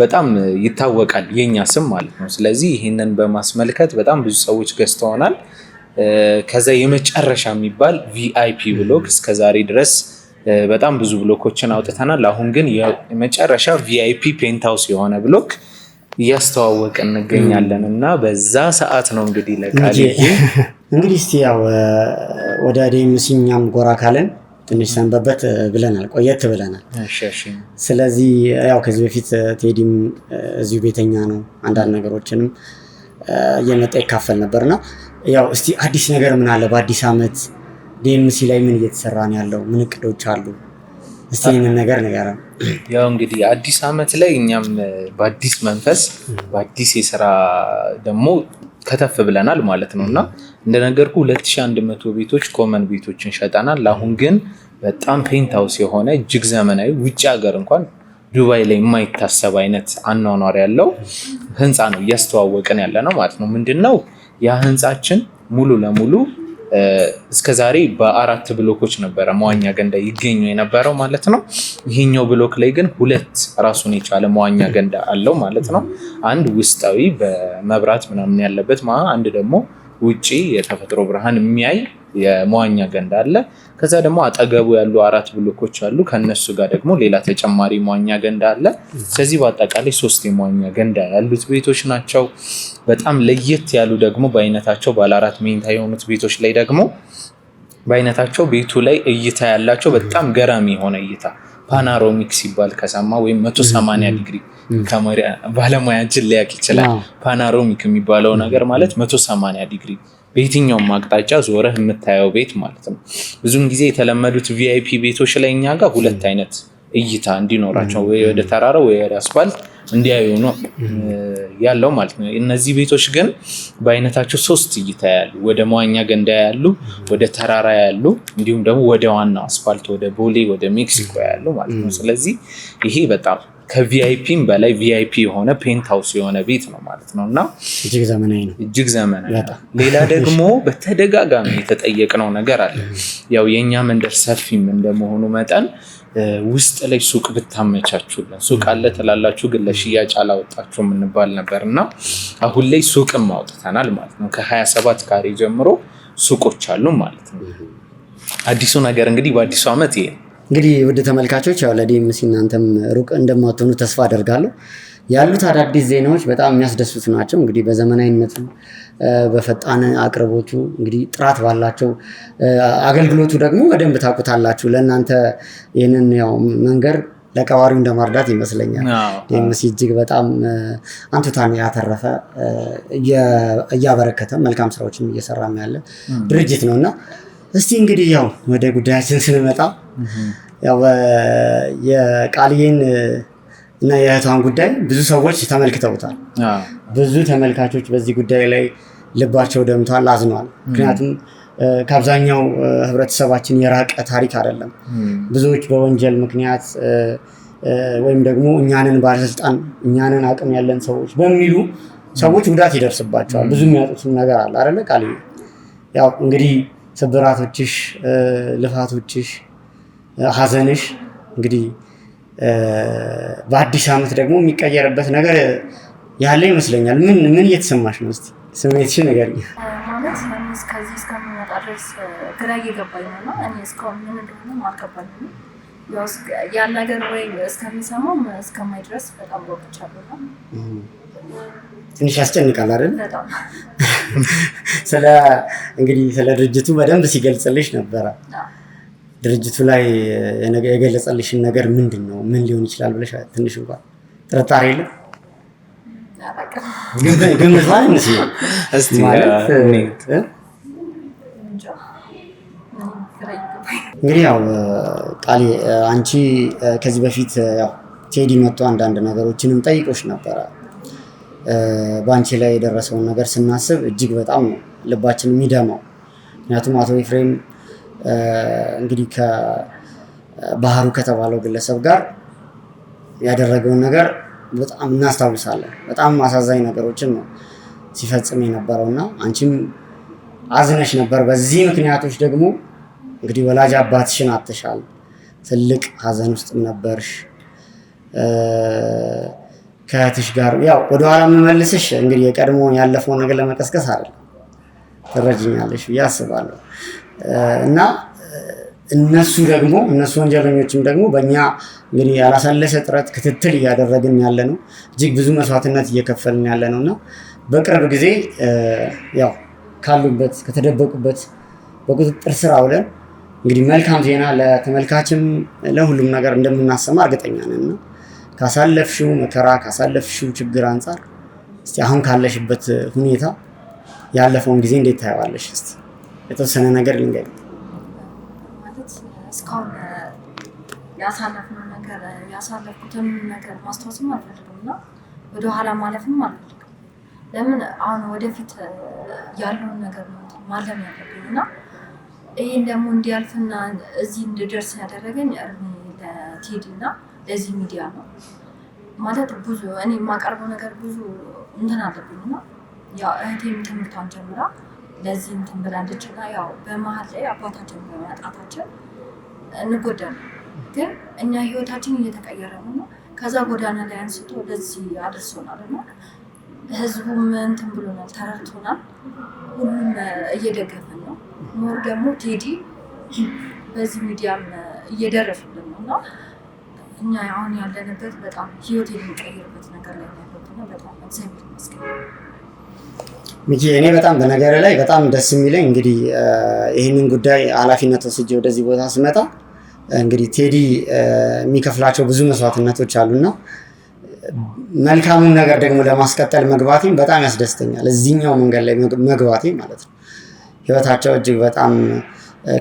S3: በጣም ይታወቃል የኛ ስም ማለት ነው። ስለዚህ ይህንን በማስመልከት በጣም ብዙ ሰዎች ገዝተውናል። ከዛ የመጨረሻ የሚባል ቪአይፒ ብሎክ እስከዛሬ ድረስ በጣም ብዙ ብሎኮችን አውጥተናል። አሁን ግን የመጨረሻ ቪአይፒ ፔንትሃውስ የሆነ ብሎክ እያስተዋወቅን እንገኛለን እና በዛ ሰዓት ነው እንግዲህ ለቃል
S1: እንግዲህ እስቲ ያው ወደ ዴምሲኛም ጎራ ካለን ትንሽ ሰንበበት ብለናል፣ ቆየት ብለናል። ስለዚህ ያው ከዚህ በፊት ቴዲም እዚሁ ቤተኛ ነው፣ አንዳንድ ነገሮችንም እየመጣ ይካፈል ነበርና ያው እስቲ አዲስ ነገር ምን አለ በአዲስ ዓመት ዴምሲ ላይ ምን እየተሰራ ነው ያለው? ምን እቅዶች አሉ? እስቲ ይህንን ነገር ንገረን።
S3: ያው እንግዲህ አዲስ ዓመት ላይ እኛም በአዲስ መንፈስ በአዲስ የስራ ደግሞ ከተፍ ብለናል ማለት ነው እና እንደነገርኩ 2100 ቤቶች ኮመን ቤቶችን ሸጠናል። አሁን ግን በጣም ፔንትሃውስ የሆነ እጅግ ዘመናዊ ውጭ ሀገር እንኳን ዱባይ ላይ የማይታሰብ አይነት አኗኗር ያለው ህንፃ ነው እያስተዋወቅን ያለ ነው ማለት ነው። ምንድነው ያ ህንፃችን ሙሉ ለሙሉ እስከዛሬ በ4 ብሎኮች ነበረ መዋኛ ገንዳ ይገኙ የነበረው ማለት ነው። ይሄኛው ብሎክ ላይ ግን 2 ራሱን የቻለ መዋኛ ገንዳ አለው ማለት ነው። አንድ ውስጣዊ በመብራት ምናምን ያለበት አንድ ደግሞ ውጪ የተፈጥሮ ብርሃን የሚያይ የመዋኛ ገንዳ አለ። ከዛ ደግሞ አጠገቡ ያሉ 4 ብሎኮች አሉ። ከነሱ ጋር ደግሞ ሌላ ተጨማሪ መዋኛ ገንዳ አለ። ስለዚህ በአጠቃላይ 3 የመዋኛ ገንዳ ያሉት ቤቶች ናቸው። በጣም ለየት ያሉ ደግሞ በአይነታቸው ባለ 4 መኝታ የሆኑት ቤቶች ላይ ደግሞ በአይነታቸው ቤቱ ላይ እይታ ያላቸው በጣም ገራሚ የሆነ እይታ ፓናሮሚክ ሲባል ከሰማ ወይም 180 ዲግሪ ባለሙያችን ሊያውቅ ይችላል። ፓናሮሚክ የሚባለው ነገር ማለት 180 ዲግሪ በየትኛውም አቅጣጫ ዞረህ የምታየው ቤት ማለት ነው። ብዙውን ጊዜ የተለመዱት ቪአይፒ ቤቶች ላይ እኛ ጋር 2 አይነት እይታ እንዲኖራቸው ወይ ወደ ተራራው ወይ ወደ አስፋልት እንዲያዩ ነው ያለው ማለት ነው። እነዚህ ቤቶች ግን በአይነታቸው 3 እይታ ያሉ፣ ወደ መዋኛ ገንዳ ያሉ፣ ወደ ተራራ ያሉ እንዲሁም ደግሞ ወደ ዋናው አስፋልት ወደ ቦሌ ወደ ሜክሲኮ ያሉ ማለት ነው። ስለዚህ ይሄ በጣም ከቪአይፒም በላይ ቪአይፒ የሆነ ፔንት ሃውስ የሆነ ቤት ነው ማለት ነው እና
S1: እጅግ ዘመናዊ ነው።
S3: እጅግ ዘመናዊ ነው። ሌላ ደግሞ በተደጋጋሚ የተጠየቅነው ነገር አለ። ያው የኛ መንደር ሰፊም እንደመሆኑ መጠን ውስጥ ላይ ሱቅ ብታመቻቹልን፣ ሱቅ አለ ትላላችሁ ግን ለሽያጭ አላወጣችሁም እንባል ነበር እና አሁን ላይ ሱቅም አውጥተናል ማለት ነው። ከ27 ካሬ ጀምሮ ሱቆች አሉ ማለት ነው። አዲሱ ነገር እንግዲህ በአዲሱ ዓመት ይሄ
S1: እንግዲህ ውድ ተመልካቾች ያው ለዲኤምሲ እናንተም ሩቅ እንደማትሆኑ ተስፋ አደርጋለሁ። ያሉት አዳዲስ ዜናዎች በጣም የሚያስደስቱ ናቸው። እንግዲህ በዘመናዊነቱ በፈጣን አቅርቦቱ እንግዲህ ጥራት ባላቸው አገልግሎቱ ደግሞ በደንብ ታውቁታላችሁ። ለእናንተ ይህንን ያው መንገር ለቀባሪው እንደማርዳት ይመስለኛል። ዲኤምሲ እጅግ በጣም አንቱታን ያተረፈ እያበረከተ መልካም ስራዎችን እየሰራም ያለ ድርጅት ነው እና እስቲ እንግዲህ ያው ወደ ጉዳያችን ስንመጣ ያው የቃልዬን እና የእህቷን ጉዳይ ብዙ ሰዎች ተመልክተውታል። ብዙ ተመልካቾች በዚህ ጉዳይ ላይ ልባቸው ደምቷል፣ አዝኗል። ምክንያቱም ከአብዛኛው ህብረተሰባችን የራቀ ታሪክ አይደለም። ብዙዎች በወንጀል ምክንያት ወይም ደግሞ እኛንን ባለስልጣን እኛንን አቅም ያለን ሰዎች በሚሉ ሰዎች ጉዳት ይደርስባቸዋል። ብዙ የሚያጡትም ነገር አለ አይደለ ቃልዬ? ያው እንግዲህ ስብራቶችሽ፣ ልፋቶችሽ፣ ሀዘንሽ እንግዲህ በአዲስ ዓመት ደግሞ የሚቀየርበት ነገር ያለ ይመስለኛል። ምን እየተሰማሽ ነው? እስኪ ስሜትሽ ንገሪኝ።
S2: ማለት እስከዚህ እስከምመጣ ድረስ ግራ እየገባኝ ነው እና እኔ እስካሁን ምን እንደሆነ አልገባኝም። ያን ነገር ወይ እስከሚሰማም እስከማይ ድረስ በጣም ጓጉቻለሁ።
S1: ትንሽ ያስጨንቃል አይደል?
S2: በጣም
S1: እንግዲህ ስለ ድርጅቱ በደንብ ሲገልጽልሽ ነበረ። ድርጅቱ ላይ የገለጸልሽን ነገር ምንድን ነው? ምን ሊሆን ይችላል ብለሽ ትንሽ እንኳን ጥርጣሬ የለም? ግምት ማለት ነው እስቲ ማለት እንግዲህ ያው ቃሌ አንቺ ከዚህ በፊት ያው ቴዲ መጥቶ አንዳንድ ነገሮችንም ጠይቆሽ ነበረ። በአንቺ ላይ የደረሰውን ነገር ስናስብ እጅግ በጣም ነው ልባችን የሚደማው። ምክንያቱም አቶ ኤፍሬም እንግዲህ ከባህሩ ከተባለው ግለሰብ ጋር ያደረገውን ነገር በጣም እናስታውሳለን። በጣም አሳዛኝ ነገሮችን ነው ሲፈጽም የነበረው እና አንቺም አዝነሽ ነበር። በዚህ ምክንያቶች ደግሞ እንግዲህ ወላጅ አባትሽን አጥተሻል። ትልቅ ሀዘን ውስጥም ነበርሽ። ከእህትሽ ጋር ያው ወደኋላ የምመልስሽ እንግዲህ የቀድሞ ያለፈውን ነገር ለመቀስቀስ አይደለም፣ ትረጅኛለሽ ብዬ አስባለሁ። እና እነሱ ወንጀለኞችም ደግሞ በእኛ እንግዲህ ያላሰለሰ ጥረት ክትትል እያደረግን ያለ ነው። እጅግ ብዙ መስዋዕትነት እየከፈልን ያለ ነው እና በቅርብ ጊዜ ያው ካሉበት ከተደበቁበት በቁጥጥር ስር አውለን እንግዲህ መልካም ዜና ለተመልካችም ለሁሉም ነገር እንደምናሰማ እርግጠኛ ነን እና ካሳለፍሽው መከራ ካሳለፍሽው ችግር አንጻር እስቲ አሁን ካለሽበት ሁኔታ ያለፈውን ጊዜ እንዴት ታየዋለሽ? እስቲ የተወሰነ ነገር ልንገር።
S2: ማለት እስካሁን ያሳለፍነው ነገር ያሳለፍኩትን ነገር ማስታወስም አልፈልግም እና ወደኋላ ማለፍም አልፈልግም። ለምን አሁን ወደፊት ያለውን ነገር ማለም ያለብኝ እና ይህን ደግሞ እንዲያልፍና እዚህ እንድደርስ ያደረገኝ ለቴዲ እና ለዚህ ሚዲያ ነው። ማለት ብዙ እኔ የማቀርበው ነገር ብዙ እንትን አለብኝ እና ያው እህቴም ትምህርቷን ጀምራ ለዚህ እንትን ብላለች እና ያው በመሀል ላይ አባታችን በማጣታችን እንጎዳለን። ግን እኛ ህይወታችን እየተቀየረ ነው። ከዛ ጎዳና ላይ አንስቶ ለዚህ አድርሶናል እና ህዝቡም እንትን ብሎናል፣ ተረድቶናል። ሁሉም እየደገፈን ነው። ሞር ደግሞ ቴዲ በዚህ ሚዲያም እየደረሱልን ነው እና እኛ አሁን ያለንበት በጣም ህይወት የሚቀይርበት ነገር ላይ ያለበትና በጣም እግዚአብሔር ይመስገን።
S1: ሚኪ እኔ በጣም በነገር ላይ በጣም ደስ የሚለኝ እንግዲህ ይህንን ጉዳይ ኃላፊነት ወስጄ ወደዚህ ቦታ ስመጣ እንግዲህ ቴዲ የሚከፍላቸው ብዙ መስዋዕትነቶች አሉና መልካሙን ነገር ደግሞ ለማስቀጠል መግባቴም በጣም ያስደስተኛል። እዚህኛው መንገድ ላይ መግባቴ ማለት ነው። ህይወታቸው እጅግ በጣም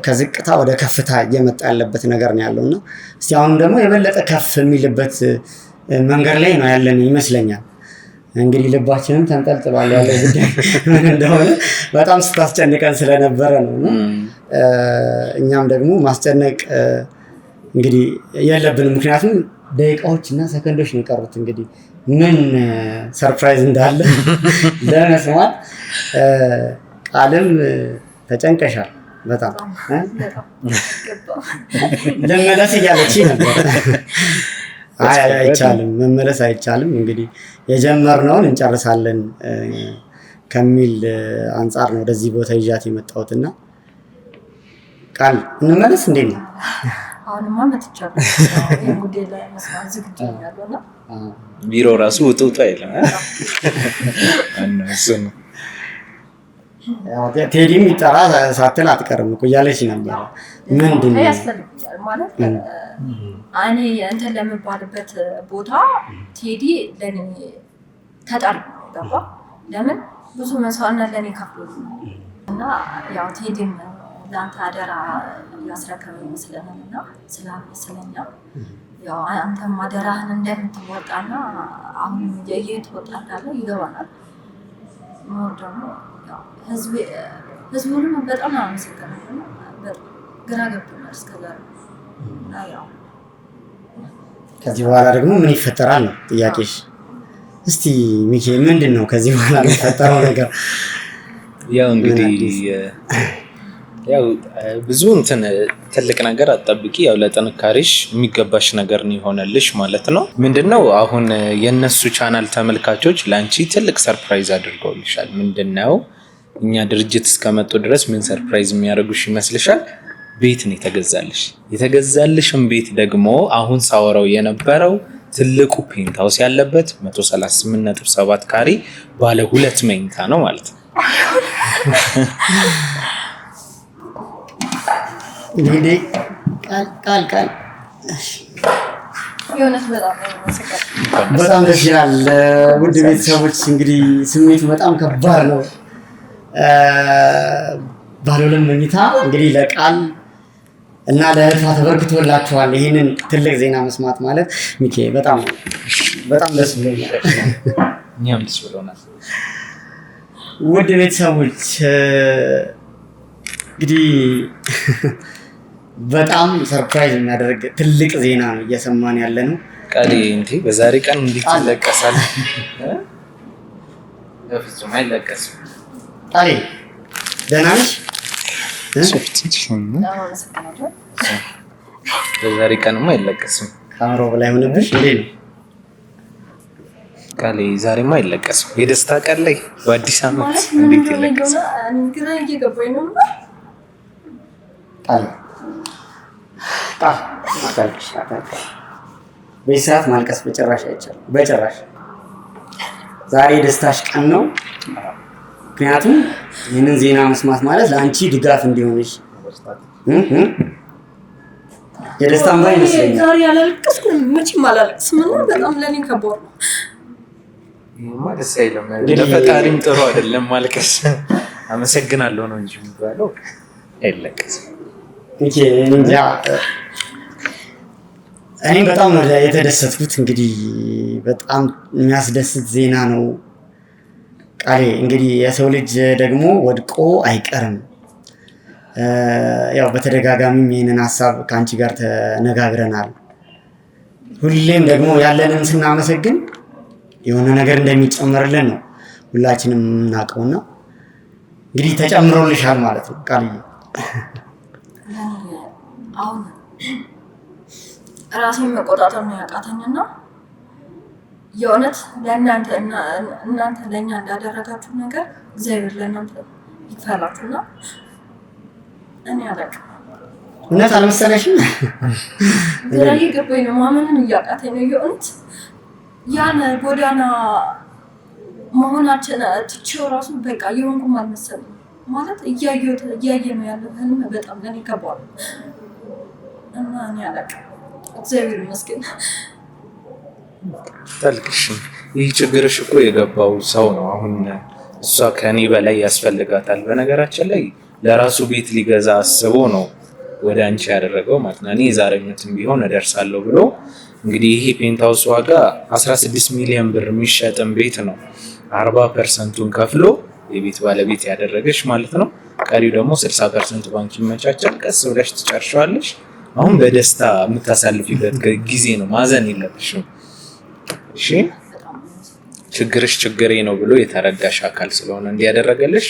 S1: ከዝቅታ ወደ ከፍታ እየመጣ ያለበት ነገር ነው ያለውና እስቲ አሁንም ደግሞ የበለጠ ከፍ የሚልበት መንገድ ላይ ነው ያለን ይመስለኛል። እንግዲህ ልባችንም ተንጠልጥሏል ያለው ጉዳይ ምን እንደሆነ በጣም ስታስጨንቀን ስለነበረ ነው። እኛም ደግሞ ማስጨነቅ እንግዲህ የለብንም፣ ምክንያቱም ደቂቃዎች እና ሰከንዶች ነው የቀሩት። እንግዲህ ምን ሰርፕራይዝ እንዳለ ለመስማት ቃልም ተጨንቀሻል በጣም ለመለስ እያለች ነበር። አይቻልም፣ መመለስ አይቻልም። እንግዲህ የጀመርነውን እንጨርሳለን ከሚል አንጻር ነው ወደዚህ ቦታ ይዣት የመጣሁትና ቃል እንመለስ። እንዴት ነው?
S2: አሁንማ መጥቻለሁ። ይሄን ጉዳይ ላይ መስማት ዝግጁ ያለውና
S3: ቢሮ ራሱ ውጡት አይደለም እሱ ነው።
S1: ቴዲም ይጠራ ሳትል አትቀርም እኮ እያለች ነበር። ምንድን ነው
S2: ያስፈልጋል ማለት እኔ እንትን ለምባልበት ቦታ ቴዲ ለኔ ተጠር ገባ። ለምን ብዙ መስዋዕትነት ለኔ ከፍሎ እና ያው ቴዲም ለአንተ አደራ ያስረከበ ይመስለናል እና ስለኛ ያው አንተም አደራህን እንደምትወጣና አሁን እየተወጣ እንዳለ ይገባናል። ሞር ደግሞ ህዝቡንም በጣም አመሰግናለሁ። ግራ ገብቶናል እስከዛሬ እና ያው
S1: ከዚህ በኋላ ደግሞ ምን ይፈጠራል ነው ጥያቄሽ? እስቲ ሚኪ ምንድን ነው ከዚህ በኋላ የሚፈጠረው ነገር?
S3: ያው እንግዲህ ያው ብዙ እንትን ትልቅ ነገር አጠብቂ። ያው ለጥንካሬሽ የሚገባሽ ነገር ነው ይሆነልሽ ማለት ነው። ምንድነው አሁን የነሱ ቻናል ተመልካቾች ላንቺ ትልቅ ሰርፕራይዝ አድርገውልሻል። ምንድነው እኛ ድርጅት እስከመጡ ድረስ ምን ሰርፕራይዝ የሚያደርጉሽ ይመስልሻል? ቤት ነው የተገዛልሽ። የተገዛልሽም ቤት ደግሞ አሁን ሳወራው የነበረው ትልቁ ፔንት ሃውስ ያለበት 138.7 ካሬ ባለ 2 መኝታ ነው ማለት ነው።
S1: እንግዲህ ቃል በጣም ደስ ይላል። ውድ ቤተሰቦች እንግዲህ ስሜቱ በጣም ከባድ ነው። ባለ 2 መኝታ እንግዲህ ለቃል እና ለእህቷ ተበርክቶላችኋል። ይህንን ትልቅ ዜና መስማት ማለት ሚኪ በጣም ደስ ብሎኛል።
S3: እኛም ደስ ብሎናል።
S1: ውድ ቤተሰቦች እንግዲህ በጣም ሰርፕራይዝ የሚያደርግ ትልቅ ዜና ነው እየሰማን ያለ ነው።
S3: ቃሌ እንዴ በዛሬ ቀን እንዴት ይለቀሳል? በፍጹም አይለቀስም።
S1: ቃሌ ደህና ነሽ?
S3: በዛሬ ቀንማ አይለቀስም።
S1: ካሜራ በላይ ሆነብሽ እንዴ ነው?
S3: ቃሌ ዛሬማ አይለቀስም። የደስታ ቀን ላይ በአዲስ ዓመት እንዴት ይለቀሳል?
S1: በዚህ ሰዓት ማልቀስ በጭራሽ አይቻልም። በጭራሽ ዛሬ የደስታሽ ቀን ነው። ምክንያቱም ይህንን ዜና መስማት ማለት ለአንቺ ድጋፍ እንዲሆንሽ የደስታ እንባ ይመስለኛል።
S2: ዛሬ አላለቀስኩም፣ መቼም አላለቅስም እና በጣም ለእኔ ከባድ ነው።
S3: ይሄማ ደስ አይልም። ለፈጣሪም ጥሩ አይደለም ማልቀስ። አመሰግናለሁ ነው እንጂ የሚባለው አይለቀስም።
S1: እኔ በጣም ነው የተደሰትኩት። እንግዲህ በጣም የሚያስደስት ዜና ነው። ቃሌ እንግዲህ የሰው ልጅ ደግሞ ወድቆ አይቀርም። ያው በተደጋጋሚም ይህንን ሀሳብ ከአንቺ ጋር ተነጋግረናል። ሁሌም ደግሞ ያለንን ስናመሰግን የሆነ ነገር እንደሚጨመርልን ነው ሁላችንም የምናውቀውና እንግዲህ ተጨምሮልሻል ማለት ነው ቃልዬ።
S2: አሁን ራሴን መቆጣጠር ነው ያቃተኝና የእውነት ለእናንተ እናንተ ለእኛ እንዳደረጋችሁ ነገር እግዚአብሔር ለእናንተ ይክፈላችሁና እኔ አላውቅም።
S1: እውነት አልመሰለሽም?
S2: ግራ እየገባኝ ነው፣ ማመንን እያቃተኝ ነው የእውነት ያን ጎዳና መሆናችን ትቼው ራሱ በቃ የሆንኩም አልመሰለኝም። ማለት እያየ ነው ያለው ህልም በጣም ለኔ ከባድ እና እኔ አላውቅም። እግዚአብሔር ይመስገን።
S3: ታልቅሽ ይህ ችግርሽ እኮ የገባው ሰው ነው። አሁን እሷ ከኔ በላይ ያስፈልጋታል። በነገራችን ላይ ለራሱ ቤት ሊገዛ አስቦ ነው ወደ አንቺ ያደረገው ማለት ነው። እኔ ዛሬ ምንም ቢሆን እደርሳለሁ ብሎ እንግዲህ ይሄ ፔንታውስ ዋጋ 16 ሚሊዮን ብር የሚሸጥን ቤት ነው 40%ን ከፍሎ የቤት ባለቤት ያደረገች ማለት ነው። ቀሪው ደግሞ 60% ባንክ ይመቻቻል። ቀስ ብለሽ ትጨርሻለሽ። አሁን በደስታ የምታሳልፊበት ጊዜ ነው። ማዘን የለብሽም። እሺ ችግርሽ ችግሬ ነው ብሎ የተረዳሽ አካል ስለሆነ እንዲያደረገልሽ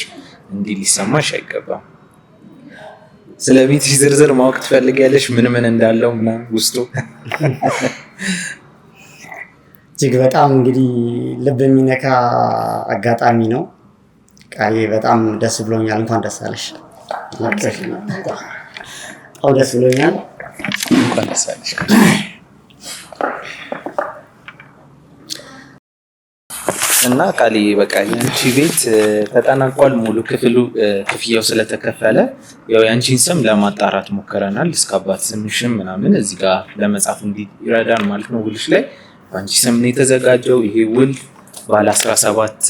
S3: እንዲህ ሊሰማሽ አይገባም። ስለ ቤትሽ ዝርዝር ማወቅ ትፈልጊያለሽ? ምን ምን እንዳለው ምናምን ውስጡ
S1: እጅግ በጣም እንግዲህ ልብ የሚነካ አጋጣሚ ነው። ቃሌ በጣም ደስ ብሎኛል። እንኳን ደስ አለሽ። አው ደስ ብሎኛል።
S3: እንኳን ደስ አለሽ። እና ቃሌ በቃ ያንቺ ቤት ተጠናቋል። ሙሉ ክፍያው ስለተከፈለ ያው ያንቺን ስም ለማጣራት ሞክረናል። እስከ አባት ስምሽም ምናምን እዚህ ጋር ለመጻፍ እንዲረዳን ማለት ነው። ውልሽ ላይ ባንቺ ስም ነው የተዘጋጀው። ይሄ ውል ባለ 17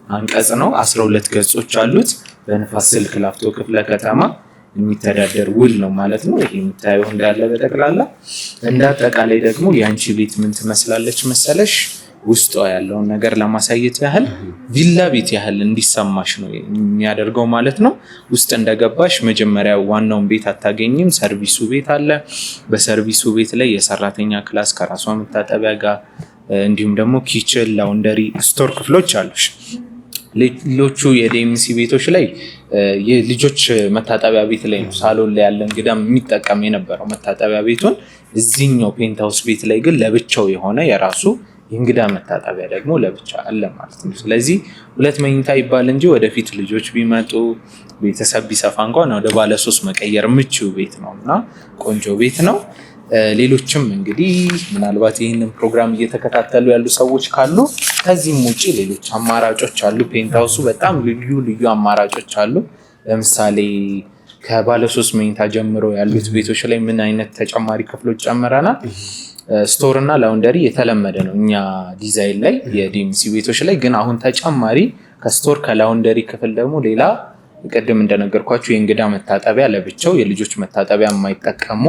S3: አንቀጽ ነው። 12 ገጾች አሉት። በንፋስ ስልክ ላፍቶ ክፍለ ከተማ የሚተዳደር ውል ነው ማለት ነው። ይሄ የምታየው እንዳለ በጠቅላላ እንዳጠቃላይ ደግሞ ያንቺ ቤት ምን ትመስላለች መሰለሽ? ውስጧ ያለውን ነገር ለማሳየት ያህል ቪላ ቤት ያህል እንዲሰማሽ ነው የሚያደርገው ማለት ነው። ውስጥ እንደገባሽ መጀመሪያ ዋናውን ቤት አታገኝም። ሰርቪሱ ቤት አለ። በሰርቪሱ ቤት ላይ የሰራተኛ ክላስ ከራሷ መታጠቢያ ጋር እንዲሁም ደግሞ ኪችን፣ ላውንደሪ፣ ስቶር ክፍሎች አሉሽ። ሌሎቹ የዲኤምሲ ቤቶች ላይ የልጆች መታጠቢያ ቤት ላይ ነው ሳሎን ላይ ያለ እንግዳ የሚጠቀም የነበረው መታጠቢያ ቤቱን። እዚህኛው ፔንታውስ ቤት ላይ ግን ለብቻው የሆነ የራሱ የእንግዳ መታጠቢያ ደግሞ ለብቻ አለ ማለት ነው። ስለዚህ 2 መኝታ ይባል እንጂ ወደፊት ልጆች ቢመጡ ቤተሰብ ቢሰፋ እንኳን ወደ ባለ 3 መቀየር ምቹ ቤት ነው እና ቆንጆ ቤት ነው። ሌሎችም እንግዲህ ምናልባት ይህንን ፕሮግራም እየተከታተሉ ያሉ ሰዎች ካሉ ከዚህም ውጪ ሌሎች አማራጮች አሉ። ፔንታውሱ በጣም ልዩ አማራጮች አሉ። ለምሳሌ ከባለ 3 መኝታ ጀምሮ ያሉት ቤቶች ላይ ምን አይነት ተጨማሪ ክፍሎች ጨምረናል? ስቶር እና ላውንደሪ የተለመደ ነው እኛ ዲዛይን ላይ የዲኤምሲ ቤቶች ላይ። ግን አሁን ተጨማሪ ከስቶር ከላውንደሪ ክፍል ደግሞ ሌላ ቅድም እንደነገርኳችሁ የእንግዳ መታጠቢያ ለብቻው፣ የልጆች መታጠቢያ የማይጠቀሙ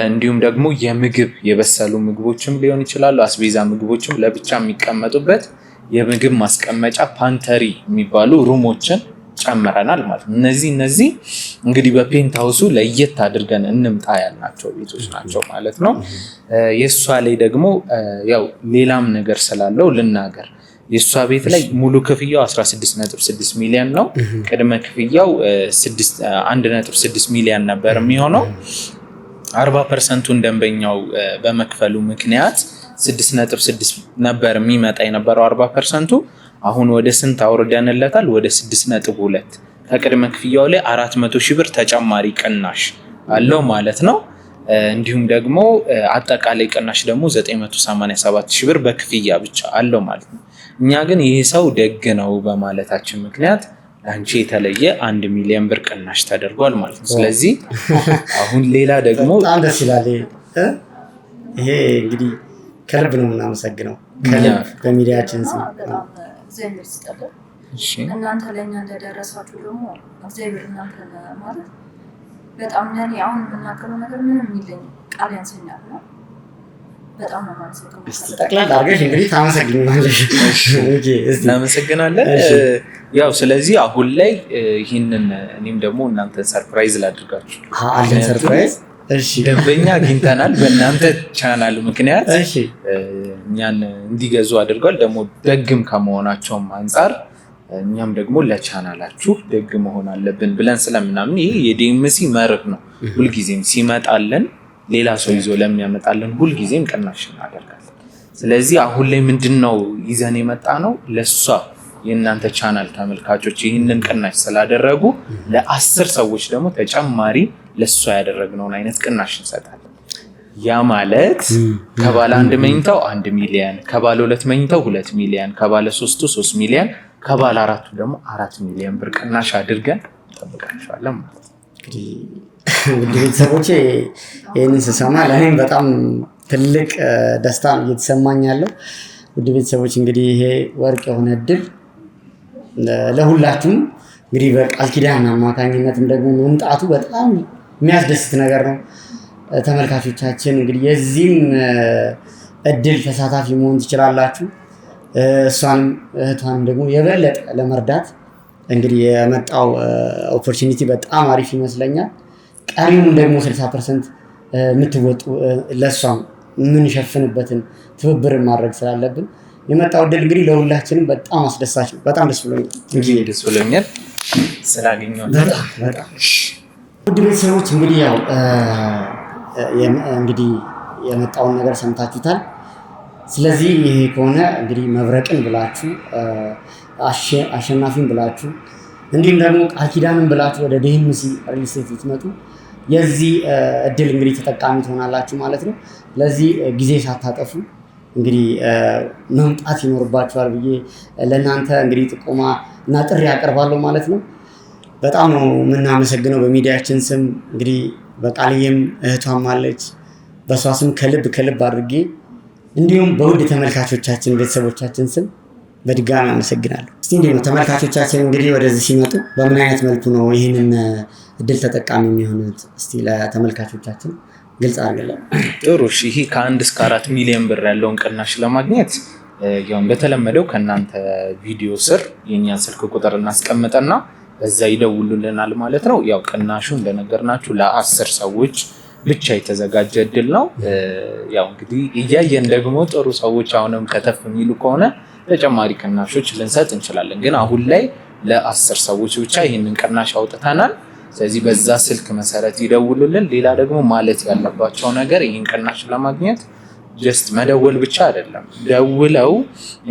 S3: እንዲሁም ደግሞ የምግብ የበሰሉ ምግቦችም ሊሆን ይችላሉ፣ አስቤዛ ምግቦችም ለብቻ የሚቀመጡበት የምግብ ማስቀመጫ ፓንተሪ የሚባሉ ሩሞችን ጨምረናል ማለት ነው። እነዚህ እንግዲህ በፔንታውሱ ለየት አድርገን እንምጣ ያልናቸው ቤቶች ናቸው ማለት ነው። የእሷ ላይ ደግሞ ያው ሌላም ነገር ስላለው ልናገር። የእሷ ቤት ላይ ሙሉ ክፍያው 16.6 ሚሊዮን ነው። ቅድመ ክፍያው 1.6 ሚሊዮን ነበር የሚሆነው። 40%ን ደንበኛው በመክፈሉ ምክንያት 6.6 ነበር የሚመጣ የነበረው 40%። አሁን ወደ ስንት አውርደንለታል? ወደ 6.2። ከቅድመ ክፍያው ላይ 400 ሺህ ብር ተጨማሪ ቅናሽ አለው ማለት ነው። እንዲሁም ደግሞ አጠቃላይ ቅናሽ ደግሞ 987 ሺህ ብር በክፍያ ብቻ አለው ማለት ነው። እኛ ግን ይሄ ሰው ደግ ነው በማለታችን ምክንያት አንቺ የተለየ 1 ሚሊዮን ብር ቅናሽ ተደርጓል ማለት ነው። ስለዚህ አሁን ሌላ ደግሞ
S1: በጣም ደስ ይላል። ይሄ እንግዲህ ከልብ ነው የምናመሰግነው በሚዲያችን ስም።
S2: እግዚአብሔር ይስጥልን። እናንተ ለእኛ እንደደረሳችሁ ደግሞ እግዚአብሔር እናንተ ማለት በጣም ለእኔ አሁን የምናገረው ነገር ምንም የለኝም፣ ቃል ያንሰኛል ነው። በጣም ነው የማመሰግነው።
S1: ጠቅላላ አድርገሽ እንግዲህ ታመሰግኛለሽ።
S3: እናመሰግናለን። ያው ስለዚህ አሁን ላይ ይህንን እኔም ደግሞ እናንተ ሰርፕራይዝ ላድርጋችሁ።
S1: አለን ሰርፕራይዝ። እሺ
S3: ደንበኛ አግኝተናል በእናንተ ቻናል ምክንያት እኛን እንዲገዙ አድርጓል። ደግሞ ደግም ከመሆናቸውም አንጻር እኛም ደግሞ ለቻናላችሁ ደግ መሆን አለብን ብለን ስለምናምን ይሄ የዲኤምሲ መርህ ነው። ሁልጊዜም ሲመጣለን ሌላ ሰው ይዞ ለሚያመጣልን ሁልጊዜም ቅናሽ እናደርጋለን። ስለዚህ አሁን ላይ ምንድነው ይዘን የመጣ ነው ለሷ የእናንተ ቻናል ተመልካቾች ይህንን ቅናሽ ስላደረጉ ለ10 ሰዎች ደግሞ ተጨማሪ ለሷ ያደረግነውን አይነት ቅናሽ እንሰጣለን። ያ ማለት ከባለ 1 መኝታው 1 ሚሊዮን፣ ከባለ 2 መኝታው 2 ሚሊዮን፣ ከባለ 3ቱ 3 ሚሊዮን፣ ከባለ 4ቱ ደግሞ 4 ሚሊዮን ብር ቅናሽ አድርገን እንጠብቃቸዋለን ማለት ነው።
S1: እንግዲህ ውድ ቤተሰቦቼ ይህንን ስሰማ ለእኔም በጣም ትልቅ ደስታ እየተሰማኝ ያለው። ውድ ቤተሰቦች እንግዲህ ይሄ ወርቅ የሆነ እድል ለሁላችሁም እንግዲህ በቃል ኪዳን አማካኝነትም ደግሞ መምጣቱ በጣም የሚያስደስት ነገር ነው። ተመልካቾቻችን እንግዲህ የዚህም እድል ተሳታፊ መሆን ትችላላችሁ። እሷንም እህቷንም ደግሞ የበለጠ ለመርዳት እንግዲህ የመጣው ኦፖርቹኒቲ በጣም አሪፍ ይመስለኛል። ቀሪውን ደግሞ 60% የምትወጡ ለእሷም የምንሸፍንበትን ትብብርን ማድረግ ስላለብን የመጣው እድል እንግዲህ ለሁላችንም በጣም አስደሳች ነው። በጣም ደስ
S3: ብሎኛል ስላገኘሁት።
S1: በጣም ውድ ቤተሰቦች እንግዲህ ያው እንግዲህ የመጣውን ነገር ሰምታችሁታል። ስለዚህ ይሄ ከሆነ እንግዲህ መብረቅን ብላችሁ አሸናፊን ብላችሁ እንዲሁም ደግሞ ቃል ኪዳንን ብላችሁ ወደ ዲኤምሲ ሪል ስቴት ልትመጡ የዚህ እድል እንግዲህ ተጠቃሚ ትሆናላችሁ ማለት ነው። ስለዚህ ጊዜ ሳታጠፉ እንግዲህ መምጣት ይኖርባችኋል ብዬ ለእናንተ እንግዲህ ጥቆማ እና ጥሪ ያቀርባለሁ ማለት ነው። በጣም ነው የምናመሰግነው በሚዲያችን ስም እንግዲህ በቃልዬም እህቷም አለች በሷ ስም ከልብ አድርጌ እንዲሁም በውድ ተመልካቾቻችን ቤተሰቦቻችን ስም በድጋሚ አመሰግናለሁ። እስቲ እንዴት ነው ተመልካቾቻችን እንግዲህ ወደዚህ ሲመጡ በምን አይነት መልኩ ነው ይህንን እድል ተጠቃሚ የሚሆኑት? እስቲ ለተመልካቾቻችን ግልጽ አድርገን።
S3: ጥሩ እሺ። ይሄ ከ1 እስከ 4 ሚሊዮን ብር ያለውን ቅናሽ ለማግኘት ያው እንደተለመደው ከእናንተ ቪዲዮ ስር የእኛን ስልክ ቁጥር እናስቀምጠና በዛ ይደውሉልናል ማለት ነው። ያው ቅናሹ እንደነገርናችሁ ለ10 ሰዎች ብቻ የተዘጋጀ እድል ነው። ያው እንግዲህ እያየን ደግሞ ጥሩ ሰዎች አሁንም ከተፍ የሚሉ ከሆነ ተጨማሪ ቅናሾች ልንሰጥ እንችላለን። ግን አሁን ላይ ለ10 ሰዎች ብቻ ይህንን ቅናሽ አውጥተናል። ስለዚህ በዛ ስልክ መሰረት ይደውሉልን። ሌላ ደግሞ ማለት ያለባቸው ነገር ይህን ቅናሽ ለማግኘት ጀስት መደወል ብቻ አይደለም። ደውለው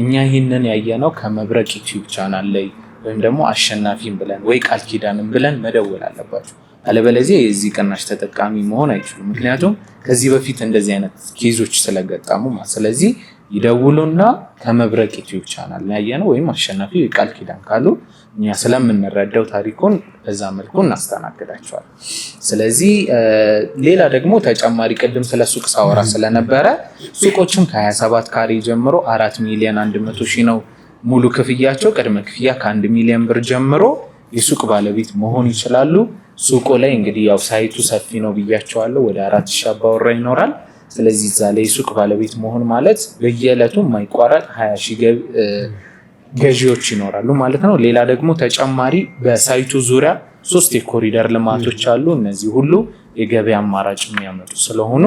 S3: እኛ ይህንን ያየነው ከመብረቅ ዩቲዩብ ቻናል ላይ ወይም ደግሞ አሸናፊም ብለን ወይ ቃል ኪዳንም ብለን መደወል አለባቸው። አለበለዚያ የዚህ ቅናሽ ተጠቃሚ መሆን አይችሉም። ምክንያቱም ከዚህ በፊት እንደዚህ አይነት ኬዞች ስለገጠሙ ማለት። ስለዚህ ይደውሉና ከመብረቅ ዩቲዩብ ቻናል ያየነው ወይም አሸናፊ ወይ ቃል ኪዳን ካሉ እኛ ስለምንረዳው ታሪኩን በዛ መልኩ እናስተናግዳቸዋለን። ስለዚህ ሌላ ደግሞ ተጨማሪ ቅድም ስለ ሱቅ ሳወራ ስለነበረ ሱቆችም ከ27 ካሬ ጀምሮ 4 ሚሊዮን 100 ሺህ ነው ሙሉ ክፍያቸው። ቅድመ ክፍያ ከ1 ሚሊዮን ብር ጀምሮ የሱቅ ባለቤት መሆን ይችላሉ። ሱቁ ላይ እንግዲህ ያው ሳይቱ ሰፊ ነው ብያቸዋለሁ። ወደ 4000 አባወራ ይኖራል። ስለዚህ እዛ ላይ ሱቅ ባለቤት መሆን ማለት በየዕለቱ የማይቋረጥ 20,000 ገዢዎች ይኖራሉ ማለት ነው። ሌላ ደግሞ ተጨማሪ በሳይቱ ዙሪያ 3 የኮሪደር ልማቶች አሉ። እነዚህ ሁሉ የገበያ አማራጭ የሚያመጡ ስለሆኑ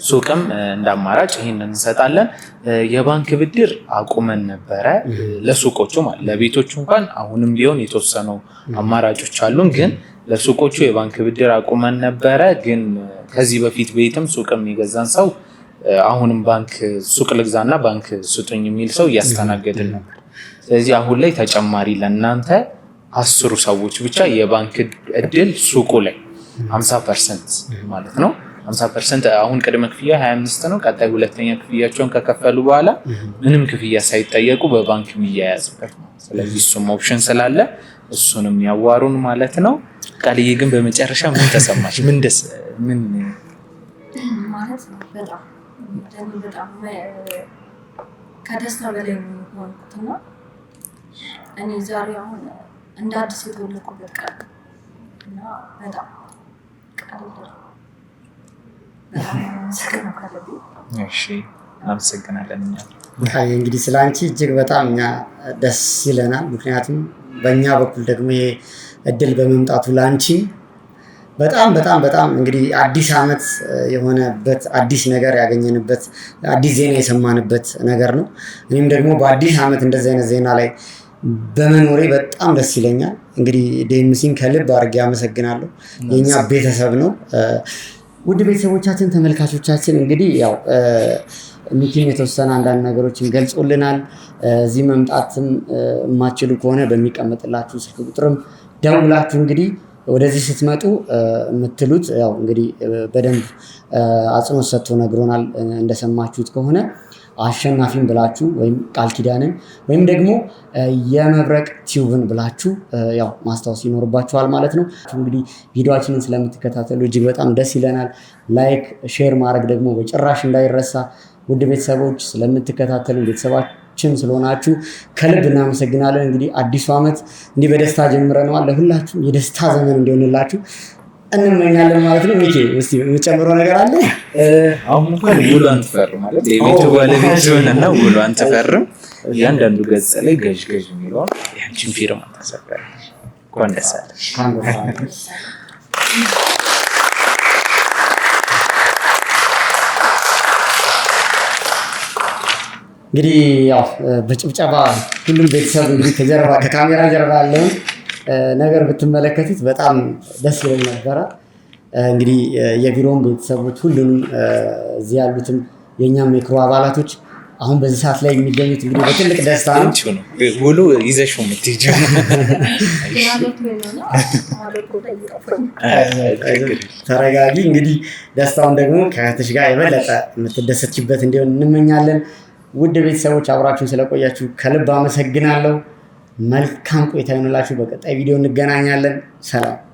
S3: ሱቅም እንደ አማራጭ ይሄንን እንሰጣለን። የባንክ ብድር አቁመን ነበረ ለሱቆቹ ማለት ለቤቶቹ እንኳን አሁንም ቢሆን የተወሰኑ አማራጮች አሉን። ግን ለሱቆቹ የባንክ ብድር አቁመን ነበረ። ግን ከዚህ በፊት ቤትም ሱቅም የገዛን ሰው አሁንም ባንክ ሱቅ ልግዛና ባንክ ስጡኝ የሚል ሰው እያስተናገድን ነበር። ስለዚህ አሁን ላይ ተጨማሪ ለእናንተ 10 ሰዎች ብቻ የባንክ እድል ሱቁ ላይ 50% ማለት ነው 50% አሁን ቅድመ ክፍያ 25 ነው። ቀጣይ ሁለተኛ ክፍያቸውን ከከፈሉ በኋላ ምንም ክፍያ ሳይጠየቁ በባንክ የሚያያዝበት ነው። ስለዚህ እሱም ኦፕሽን ስላለ እሱንም ያዋሩን ማለት ነው። ቃልዬ ግን በመጨረሻ ምን ተሰማሽ? ምን
S2: ማለት ነው በጣም ከደስታ በላይ ነው እና እኔ ዛሬ አሁን እንደ አዲስ የተወለድኩበት ቀን እና በጣም
S3: እናመሰግናለን።
S1: እንግዲህ ስለ አንቺ እጅግ በጣም እኛ ደስ ይለናል። ምክንያቱም በእኛ በኩል ደግሞ ይሄ እድል በመምጣቱ ለአንቺ በጣም እንግዲህ አዲስ ዓመት የሆነበት አዲስ ነገር ያገኘንበት አዲስ ዜና የሰማንበት ነገር ነው። እኔም ደግሞ በአዲስ ዓመት እንደዚህ አይነት ዜና ላይ በመኖሬ በጣም ደስ ይለኛል። እንግዲህ ዲኤምሲን ከልብ አድርጌ አመሰግናለሁ። የኛ ቤተሰብ ነው። ውድ ቤተሰቦቻችን ተመልካቾቻችን እንግዲህ ያው ሚኪም የተወሰነ አንዳንድ ነገሮችን ገልጾልናል። እዚህ መምጣትም የማትችሉ ከሆነ በሚቀመጥላችሁ ስልክ ቁጥርም ደውላችሁ እንግዲህ ወደዚህ ስትመጡ የምትሉት ያው እንግዲህ በደንብ አጽንኦት ሰጥቶ ነግሮናል። እንደሰማችሁት ከሆነ አሸናፊን ብላችሁ ወይም ቃል ኪዳንን ወይም ደግሞ የመብረቅ ቲዩብን ብላችሁ ያው ማስታወስ ይኖርባችኋል ማለት ነው። እንግዲህ ቪዲዮአችንን ስለምትከታተሉ እጅግ በጣም ደስ ይለናል። ላይክ ሼር ማድረግ ደግሞ በጭራሽ እንዳይረሳ። ውድ ቤተሰቦች ስለምትከታተሉ ቤተሰባችን ስለሆናችሁ ከልብ እናመሰግናለን። እንግዲህ አዲሱ ዓመት እንዲህ በደስታ ጀምረነዋል። ለሁላችሁም የደስታ ዘመን እንዲሆንላችሁ እንመኛለን ማለት ነው። ሚኪ እስቲ የምጨምረው ነገር አለ?
S3: አሁን እንኳን ውሏን ትፈርም ማለት የቤቱ ባለቤት ሆነና ውሏን ትፈርም። እያንዳንዱ ገጽ ላይ ገዥ የሚለውን ያንቺን ፊርማ ታሰፍራለች። እንኳን ደስ አለሽ።
S1: እንግዲህ ያው በጭብጨባ ሁሉም ቤተሰብ እንግዲህ ከካሜራ ጀርባ ያለውን ነገር ብትመለከቱት በጣም ደስ ይለኝ ነበረ። እንግዲህ የቢሮውን ቤተሰቦች ሁሉንም እዚህ ያሉትም የእኛም የክሩ አባላቶች አሁን በዚህ ሰዓት ላይ የሚገኙት እንግዲህ በትልቅ ደስታ ነው።
S3: ውሎ ይዘሽው የምትሄጂው
S1: ተረጋጊ። እንግዲህ ደስታውን ደግሞ ከእህትሽ ጋር የበለጠ የምትደሰችበት እንዲሆን እንመኛለን። ውድ ቤተሰቦች አብራችሁን ስለቆያችሁ ከልብ አመሰግናለሁ። መልካም ቆይታ ይሆንላችሁ። በቀጣይ ቪዲዮ እንገናኛለን። ሰላም።